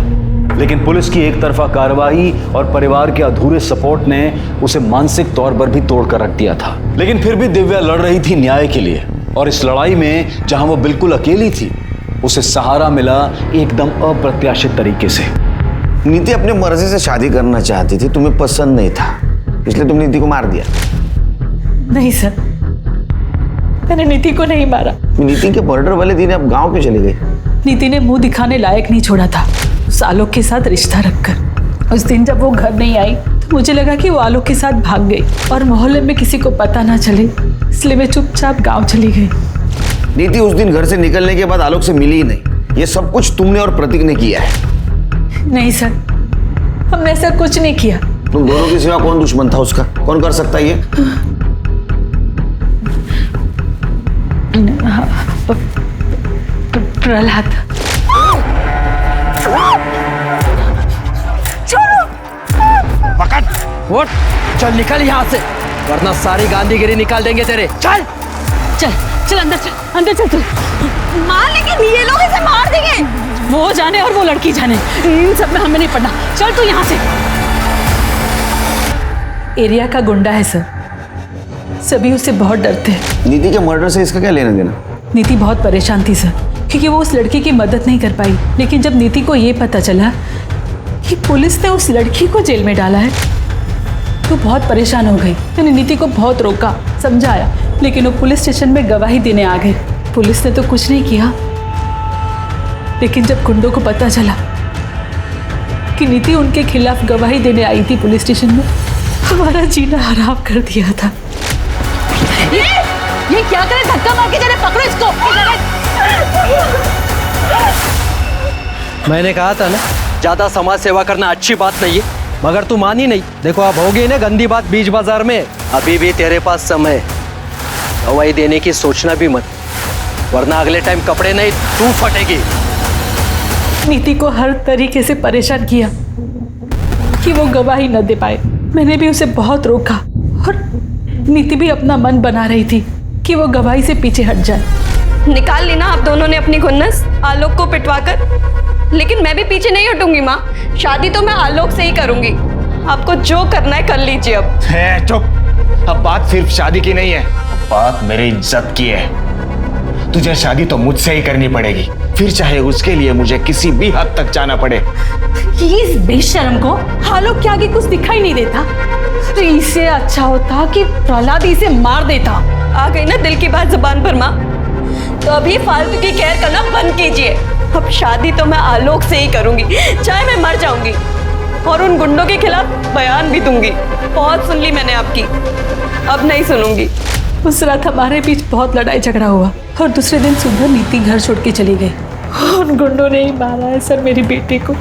लेकिन पुलिस की एक तरफा कार्रवाई और परिवार के अधूरे सपोर्ट ने उसे मानसिक तौर पर भी तोड़कर रख दिया था। लेकिन फिर भी दिव्या लड़ रही थी न्याय के लिए, और इस लड़ाई में जहां वो बिल्कुल अकेली थी, उसे सहारा मिला एकदम अप्रत्याशित तरीके से। नीति अपने मर्जी से शादी करना चाहती थी, तुम्हें पसंद नहीं था, इसलिए तुम नीति को मार दिया। नहीं सर, मैंने नीति को नहीं मारा। नीति के मर्डर वाले दिन आप गांव क्यों चले गए? नीति ने मुंह दिखाने लायक नहीं छोड़ा था उस आलोक के साथ रिश्ता रखकर। उस दिन जब वो घर नहीं आई तो मुझे लगा कि वो आलोक के साथ भाग गई, और मोहल्ले में किसी को पता ना चले, इसलिए मैं चुपचाप गांव चली गई। नीति उस दिन घर से निकलने के बाद आलोक से मिली ही नहीं। ये सब कुछ तुमने और प्रतीक ने किया है। नहीं सर, हमने ऐसा कुछ नहीं किया। तुम दोनों के सिवा कौन दुश्मन था उसका? कौन कर सकता है ये? प्रहलाद। पकड़, उठ, चल निकल यहाँ से, वरना सारी गांधीगिरी निकाल देंगे तेरे। चल चल चल अंदर चल, अंदर चल। मार, लेकिन ये लोग इसे मार देंगे। वो जाने और वो लड़की जाने, इन सब में हमें नहीं पड़ना। चल तू यहाँ से। एरिया का गुंडा है सर, सभी उससे बहुत डरते हैं। नीति के मर्डर से इसका क्या लेना देना? नीति बहुत परेशान थी सर, क्योंकि वो उस लड़की की मदद नहीं कर पाई। लेकिन जब नीति को ये पता चला कि पुलिस ने उस लड़की को जेल में डाला है, तो बहुत परेशान हो गई। मैंने नीति को बहुत रोका, समझाया, लेकिन वो पुलिस स्टेशन में गवाही देने आ गए। पुलिस ने तो कुछ नहीं किया, लेकिन जब गुंडों को पता चला कि नीति उनके खिलाफ गवाही देने आई थी पुलिस स्टेशन में, हमारा जीना हराम कर दिया था। ये क्या करे, धक्का मार के जरा पकड़ो इसको। मैंने कहा था ना, ज्यादा समाज सेवा करना अच्छी बात नहीं है, मगर तू मानी नहीं। देखो अब हो गई ना गंदी बात बीच बाजार में, अभी भी तेरे पास समय है। गवाही देने की सोचना भी मत, वरना अगले टाइम कपड़े नहीं तू फटेगी। नीति को हर तरीके से परेशान किया कि वो गवाही न दे पाए। मैंने भी उसे बहुत रोका और नीति भी अपना मन बना रही थी कि वो गवाही से पीछे हट जाए। निकाल ली ना आप दोनों ने अपनी खुन्नस आलोक को पिटवाकर, लेकिन मैं भी पीछे नहीं हटूंगी माँ। शादी तो मैं आलोक से ही करूंगी। आपको जो करना है कर लीजिए अब। चुप, अब बात सिर्फ शादी की नहीं है, बात मेरी इज्जत की है। तुझे शादी तो मुझसे ही करनी पड़ेगी, फिर चाहे उसके लिए मुझे किसी भी हद तक जाना पड़े। इस बेशर्म को आलोक के आगे कुछ दिखाई नहीं देता। इससे अच्छा होता कि प्रहलाद इसे मार देता। आ गई ना दिल की बात जुबान पर माँ, तो अभी फालतू की केयर करना बंद कीजिए। अब शादी तो मैं आलोक से ही करूंगी, चाहे मैं मर जाऊंगी, और उन गुंडों के खिलाफ बयान भी दूंगी। बहुत सुन ली मैंने आपकी, अब नहीं सुनूंगी। उस रात हमारे बीच बहुत लड़ाई झगड़ा हुआ और दूसरे दिन सुबह नीति घर छोड़ के चली गई। उन गुंडों ने ही मारा है सर मेरी बेटी को।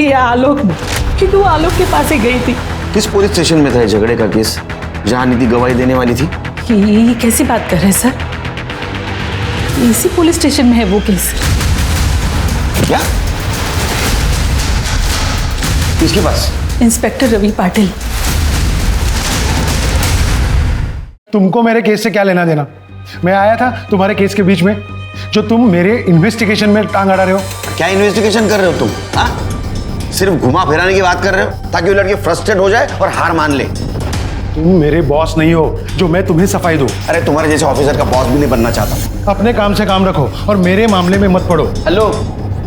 ये आलोक ने, क्योंकि वो आलोक के पास ही गई थी। किस पुलिस स्टेशन में था झगड़े का केस जहां नीति गवाही देने वाली थी? ये कैसी बात कर रहे हैं सर? इसी पुलिस स्टेशन में है वो केस। क्या? किसके पास? इंस्पेक्टर रवि पाटिल। तुमको मेरे केस से क्या लेना देना? मैं आया था तुम्हारे केस के बीच में, जो तुम मेरे इन्वेस्टिगेशन में टांग अड़ा रहे हो। क्या इन्वेस्टिगेशन कर रहे हो तुम? हाँ? सिर्फ घुमा फिराने की बात कर रहे हो ताकि वो लड़के फ्रस्ट्रेट हो जाए और हार मान ले। तुम मेरे बॉस नहीं हो जो मैं तुम्हें सफाई दूं। अरे तुम्हारे जैसे ऑफिसर का बॉस भी नहीं बनना चाहता। अपने काम से काम रखो और मेरे मामले में मत पड़ो। हेलो,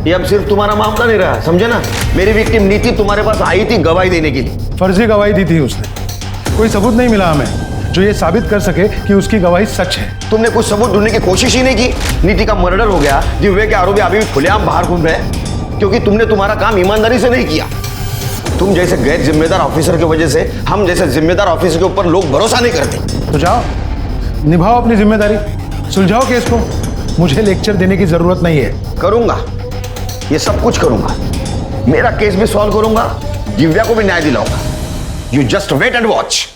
ये अब सिर्फ तुम्हारा मामला नहीं रहा, समझे ना? मेरी विक्टिम नीति तुम्हारे पास आई थी गवाही देने के लिए। फर्जी गवाही दी थी उसने। कोई सबूत नहीं मिला हमें जो ये साबित कर सके कि उसकी गवाही सच है। तुमने कुछ सबूत ढूंढने की कोशिश ही नहीं की। नीति का मर्डर हो गया, दिव्या के आरोपी अभी भी खुलेआम बाहर घूम रहे हैं क्योंकि तुमने तुम्हारा काम ईमानदारी से नहीं किया। तुम जैसे गैर जिम्मेदार ऑफिसर की वजह से हम जैसे जिम्मेदार ऑफिसर के ऊपर लोग भरोसा नहीं करते। तो जाओ, निभाओ अपनी जिम्मेदारी, सुलझाओ केस को। मुझे लेक्चर देने की जरूरत नहीं है। करूंगा, ये सब कुछ करूंगा। मेरा केस भी सॉल्व करूंगा, दिव्या को भी न्याय दिलाऊंगा। You just wait and watch.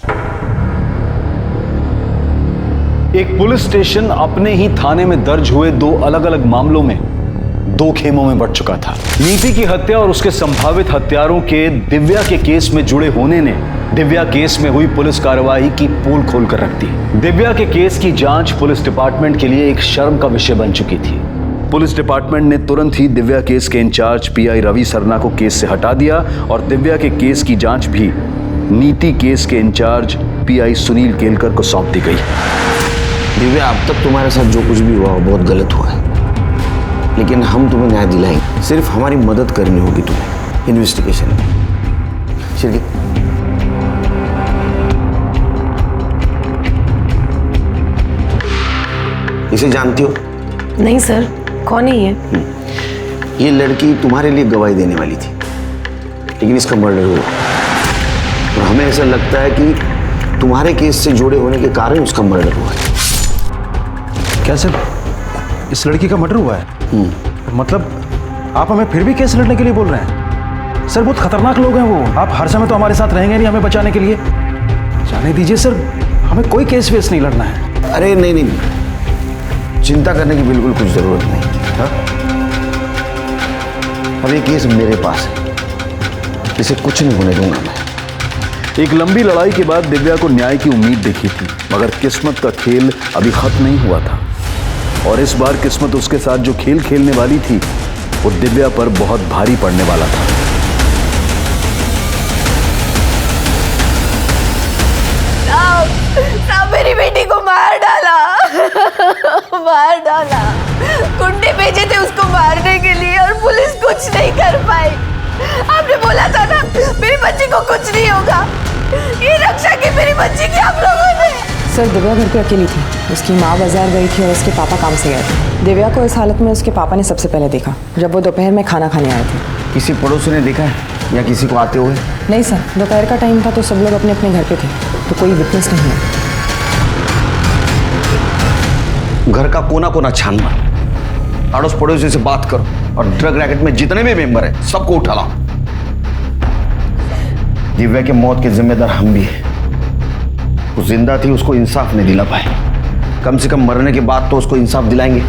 एक पुलिस स्टेशन अपने ही थाने में दर्ज हुए दो अलग अलग मामलों में दो खेमों में बढ़ चुका था। नीति की हत्या और उसके संभावित हत्यारों के दिव्या के केस में जुड़े होने ने दिव्या केस में हुई पुलिस कार्रवाई की पोल खोल कर रख दी। दिव्या के केस की जांच पुलिस डिपार्टमेंट के लिए एक शर्म का विषय बन चुकी थी। पुलिस डिपार्टमेंट ने तुरंत ही दिव्या केस के इंचार्ज पीआई रवि सरना को केस से हटा दिया और दिव्या के केस की जांच भी नीति केस के इंचार्ज पीआई सुनील केलकर को सौंप दी गई। दिव्या, अब तक तुम्हारे साथ जो कुछ भी हुआ वो बहुत गलत हुआ है, लेकिन हम तुम्हें न्याय दिलाएंगे। सिर्फ हमारी मदद करनी होगी तुम्हें इन्वेस्टिगेशन में। शिरकी, इसे जानती हो? नहीं सर, कौन है ये? ये लड़की तुम्हारे लिए गवाही देने वाली थी, लेकिन इसका मर्डर हुआ और हमें ऐसा लगता है कि तुम्हारे केस से जुड़े होने के कारण उसका मर्डर हुआ है। क्या सर, इस लड़की का मर्डर हुआ है? मतलब आप हमें फिर भी केस लड़ने के लिए बोल रहे हैं? सर बहुत खतरनाक लोग हैं वो। आप हर समय तो हमारे साथ रहेंगे नहीं हमें बचाने के लिए। जाने दीजिए सर, हमें कोई केस वेस नहीं लड़ना है। अरे नहीं नहीं, चिंता करने की बिल्कुल कुछ जरूरत नहीं। हाँ? अब ये केस मेरे पास है, इसे कुछ नहीं होने दूंगा मैं। एक लंबी लड़ाई के बाद दिव्या को न्याय की उम्मीद दिखी थी, मगर किस्मत का खेल अभी खत्म नहीं हुआ था और इस बार किस्मत उसके साथ जो खेल खेलने वाली थी वो दिव्या पर बहुत भारी पड़ने वाला था। साहब मेरी बेटी को मार डाला मार डाला। गुंडे भेजे थे उसको मारने के लिए और पुलिस कुछ नहीं कर पाई। आपने बोला था ना मेरी बच्ची को कुछ नहीं होगा। ये रक्षा की मेरी बच्ची की आप लोगों ने। सर दिव्या घर पे अकेली थी। उसकी माँ बाजार गई थी और उसके पापा काम से गए थे। दिव्या को इस हालत में उसके पापा ने सबसे पहले देखा जब वो दोपहर में खाना खाने आए थे। किसी पड़ोसी ने देखा है या किसी को आते हुए? नहीं सर, दोपहर का टाइम था तो सब लोग अपने अपने घर पे थे, तो कोई विटनेस नहीं है। घर का कोना कोना छान मार, अड़ोस पड़ोसी से बात करो और ड्रग रैकेट में जितने भी मेंबर हैं सबको उठा लाओ। दिव्या की मौत के जिम्मेदार हम भी हैं। वो जिंदा थी, उसको इंसाफ नहीं दिला पाए, कम से कम मरने के बाद तो उसको इंसाफ दिलाएंगे।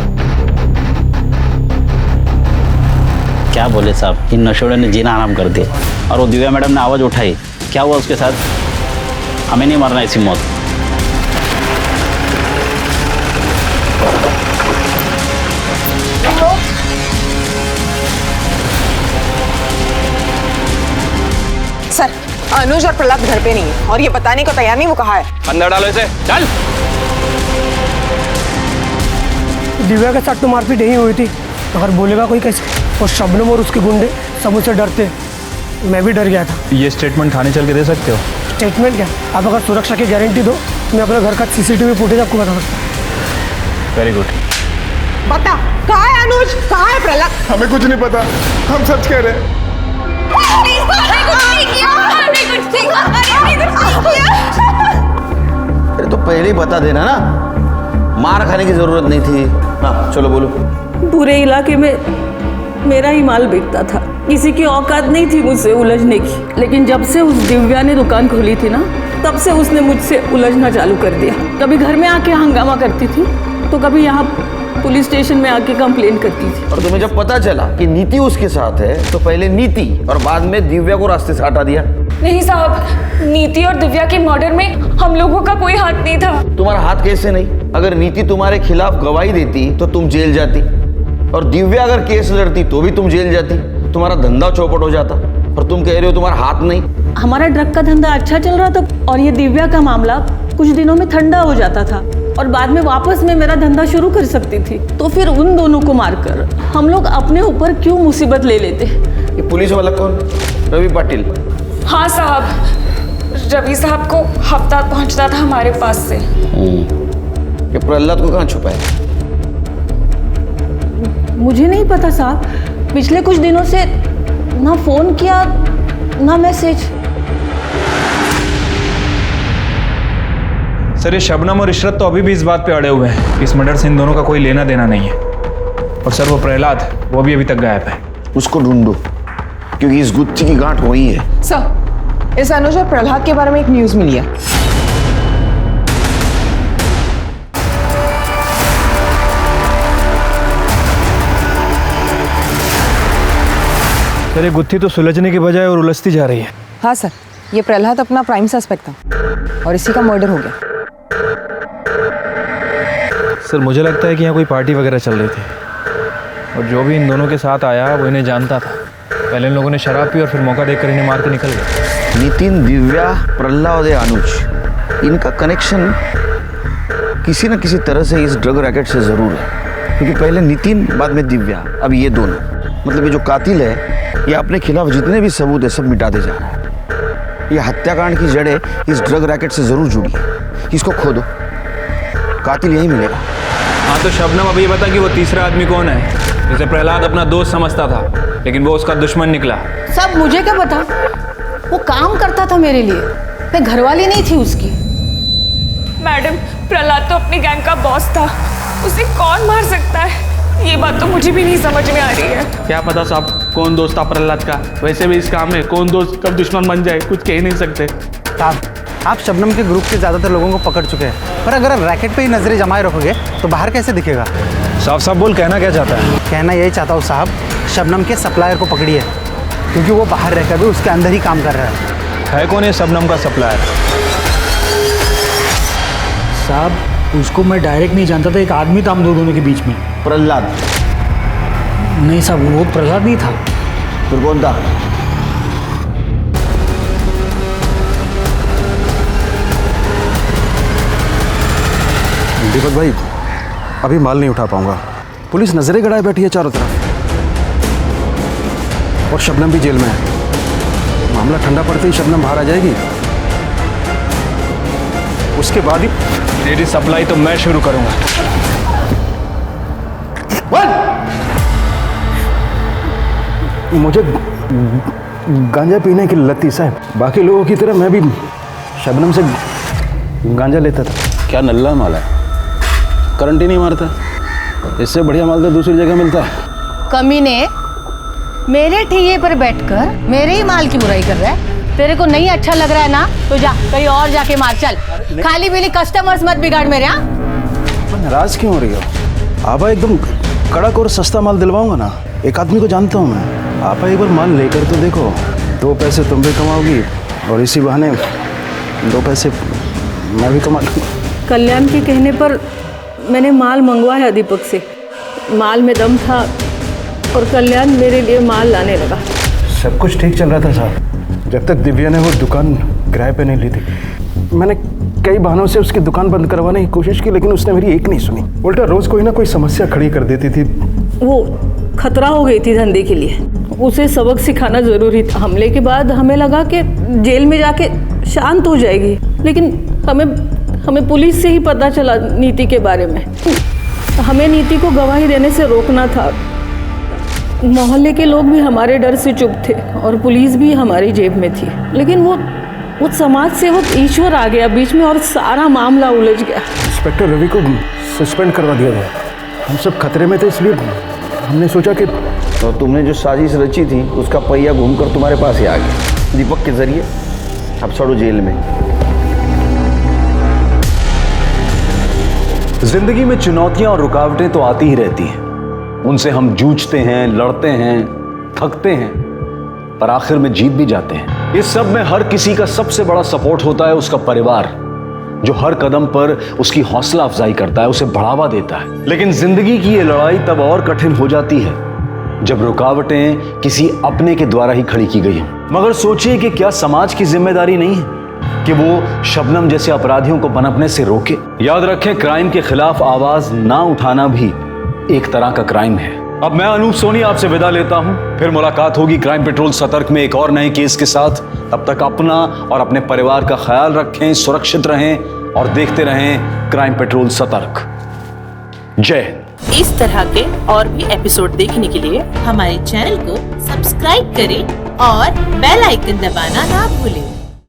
क्या बोले साहब, इन नशेड़ियों ने जीना आराम कर दिया। और वो दिव्या मैडम ने आवाज उठाई, क्या हुआ उसके साथ? हमें नहीं मरना ऐसी मौत। सर अनुज और प्रहलाद घर पे नहीं है और ये बताने को तैयार नहीं वो कहा है। अंदर डालो इसे, चल। दिव्या के साथ तो मारपीट नहीं हुई थी, अगर बोलेगा कोई कैसे? और शबनम और उसके गुंडे सब मुझसे डरते, मैं भी डर गया था। ये स्टेटमेंट थाने चल के दे सकते हो? स्टेटमेंट क्या, आप अगर सुरक्षा की गारंटी दो मैं अपने घर का सीसीटीवी फुटेज आपको बता सकता हूँ। Very good. बता कहाँ है अनुज, कहाँ है प्रहलाद? हमें कुछ नहीं पता, हम सच कह रहे हैं। अरे तो पहले ही बता देना ना, मार खाने की जरूरत नहीं थी। हाँ चलो बोलो। पूरे इलाके में मेरा ही माल बिकता था, किसी की औकात नहीं थी मुझसे उलझने की। लेकिन जब से उस दिव्या ने दुकान खोली थी ना, तब से उसने मुझसे उलझना चालू कर दिया। कभी घर में आके हंगामा करती थी तो कभी यहाँ पुलिस स्टेशन में आके कंप्लेंट करती थी। और तुम्हें जब पता चला कि नीति उसके साथ है तो पहले नीति और बाद में दिव्या को रास्ते से हटा दिया। नहीं साहब, नीति और दिव्या के मर्डर में हम लोगों का कोई हाथ नहीं था। तुम्हारा हाथ कैसे नहीं? अगर नीति तुम्हारे खिलाफ गवाही देती तो तुम जेल जाती, और दिव्या अगर केस लड़ती तो भी तुम जेल जाती, तुम्हारा धंधा चौपट हो जाता। और तुम कह रहे हो तुम्हारा हाथ नहीं। हमारा ड्रग का धंधा अच्छा चल रहा था और ये दिव्या का मामला कुछ दिनों में ठंडा हो जाता था और बाद में वापस मैं मेरा धंधा शुरू कर सकती थी। तो फिर उन दोनों को मारकर हम लोग अपने ऊपर क्यों मुसीबत ले लेते? ये पुलिस वाला कौन? रवि पाटिल? हाँ साहब, रवि साहब को हफ्ता पहुंचता था हमारे पास से। ये प्रहलाद को कहाँ छुपाया? मुझे नहीं पता साहब, पिछले कुछ दिनों से ना फोन किया ना मैसेज। सर ये शबनम और इशरत तो अभी भी इस बात पे अड़े हुए हैं, इस मर्डर से इन दोनों का कोई लेना देना नहीं है। और सर वो प्रहलाद, वो भी अभी तक गायब है। उसको ढूंढो, क्योंकि इस गुत्थी की गांठ वही है। सर इस अनुज और प्रहलाद के बारे में एक न्यूज मिली है। सर ये गुत्थी तो सुलझने के बजाय और उलझती जा रही है। हाँ सर, ये प्रहलाद अपना प्राइम सस्पेक्ट था और इसी का मर्डर हो गया। सर मुझे लगता है कि यहाँ कोई पार्टी वगैरह चल रही थी और जो भी इन दोनों के साथ आया वो इन्हें जानता था। पहले इन लोगों ने शराब पी और फिर मौका देखकर इन्हें मार के निकल गए। नितिन, दिव्या, प्रहलाद और अनुज, इनका कनेक्शन किसी न किसी तरह से इस ड्रग रैकेट से जरूर है। क्योंकि पहले नितिन, बाद में दिव्या, अब ये दोनों। मतलब ये जो कातिल है ये अपने खिलाफ जितने भी सबूत है सब मिटाते जा रहा है। ये हत्याकांड की जड़ें इस ड्रग रैकेट से जरूर जुड़ी है। इसको खोदो, कातिल यही मिलेगा। हाँ तो शबनम अभी ये बता कि वो तीसरा आदमी कौन है, जिसे प्रहलाद अपना दोस्त समझता था लेकिन वो उसका दुश्मन निकला। सब मुझे क्या पता, वो काम करता था मेरे लिए, मैं घरवाली नहीं थी उसकी। मैडम, प्रहलाद तो अपनी गैंग का बॉस था, उसे कौन मार सकता है? ये बात तो मुझे भी नहीं समझ में आ रही है। क्या पता साहब कौन दोस्त था प्रहलाद का। वैसे भी इस काम में कौन दोस्त कब दुश्मन बन जाए कुछ कह ही नहीं सकते। साहब आप शबनम के ग्रुप के ज़्यादातर लोगों को पकड़ चुके हैं, पर अगर रैकेट पे ही नजरें जमाए रखोगे तो बाहर कैसे दिखेगा? साफ साफ बोल, कहना क्या चाहता है? कहना यही चाहता हूँ साहब, शबनम के सप्लायर को पकड़िए, क्योंकि वो बाहर रहकर भी उसके अंदर ही काम कर रहा है। कौन है शबनम का सप्लायर? साहब उसको मैं डायरेक्ट नहीं जानता था, एक आदमी था हम दोनों के बीच में। प्रहलाद? नहीं साहब वो प्रहलाद नहीं था। फिर कौन था? दीपक भाई अभी माल नहीं उठा पाऊंगा, पुलिस नजरें गड़ाए बैठी है चारों तरफ और शबनम भी जेल में है। मामला ठंडा पड़ते ही शबनम बाहर आ जाएगी उसके बाद ही तेरी सप्लाई तो मैं शुरू करूंगा। मुझे गांजा पीने की लत थी साहब, बाकी लोगों की तरह मैं भी शबनम से गांजा लेता था। क्या नल्ला माल है, करंट ही नहीं मारता। इससे बढ़िया माल तो दूसरी जगह मिलता है। कमीने, मेरे ठेये पर बैठकर मेरे ही माल की बुराई कर रहा है। तेरे को नहीं अच्छा लग रहा है ना, तो जा कहीं और जाके मार। चल, खाली पीली कस्टमर्स मत बिगाड़ मेरे। यहाँ नाराज क्यों हो रही हो? आपा एकदम कड़क और सस्ता माल दिलवाऊंगा ना। एक आदमी को जानता हूँ मैं। आपा एक बार माल लेकर तो देखो, 2 पैसे तुम भी कमाओगी और इसी बहाने 2 पैसे मैं भी कमा लूँगा। कल्याण के कहने पर मैंने माल मंगवाया दीपक से। माल में दम था और कल्याण मेरे लिए माल लाने लगा। सब कुछ ठीक चल रहा था साहब, जब तक दिव्या ने वो दुकान किराए पे नहीं ली थी। मैंने कई बहानों से उसकी दुकान बंद करवाने की कोशिश की, लेकिन उसने मेरी एक नहीं सुनी। उल्टा रोज कोई ना कोई समस्या खड़ी कर देती थी। वो खतरा हो गई थी धंधे के लिए। उसे सबक सिखाना जरूरी था। हमले के बाद हमें लगा कि जेल में जाके शांत हो जाएगी, लेकिन हमें पुलिस से ही पता चला नीति के बारे में। हमें नीति को गवाही देने से रोकना था। मोहल्ले के लोग भी हमारे डर से चुप थे और पुलिस भी हमारी जेब में थी। लेकिन वो समाज सेवक ईश्वर आ गया बीच में और सारा मामला उलझ गया। इंस्पेक्टर रवि को सस्पेंड करवा दिया गया। हम सब खतरे में थे, इसलिए हमने सोचा कि तो तुमने जो साजिश रची थी उसका पहिया घूमकर तुम्हारे पास ही आ गया दीपक के जरिए। अब सड़ो जेल में। जिंदगी में चुनौतियां और रुकावटें तो आती ही रहती हैं। उनसे हम जूझते हैं, लड़ते हैं, थकते हैं, पर आखिर में जीत भी जाते हैं। इस सब में हर किसी का सबसे बड़ा सपोर्ट होता है उसका परिवार, जो हर कदम पर उसकी हौसला अफजाई करता है, उसे बढ़ावा देता है। लेकिन जिंदगी की ये लड़ाई तब और कठिन हो जाती है जब रुकावटें किसी अपने के द्वारा ही खड़ी की गई हों। मगर सोचिए कि क्या समाज की जिम्मेदारी नहीं है कि वो शबनम जैसे अपराधियों को पनपने से रोके? याद रखें, क्राइम के खिलाफ आवाज ना उठाना भी एक तरह का क्राइम है। अब मैं अनूप सोनी आपसे विदा लेता हूं, फिर मुलाकात होगी क्राइम पेट्रोल सतर्क में एक और नए केस के साथ। तब तक अपना और अपने परिवार का ख्याल रखें, सुरक्षित रहें और देखते रहें क्राइम पेट्रोल सतर्क। जय हिंद। इस तरह के और भी एपिसोड देखने के लिए हमारे चैनल को सब्सक्राइब करें और बेल आइकन दबाना ना भूलें।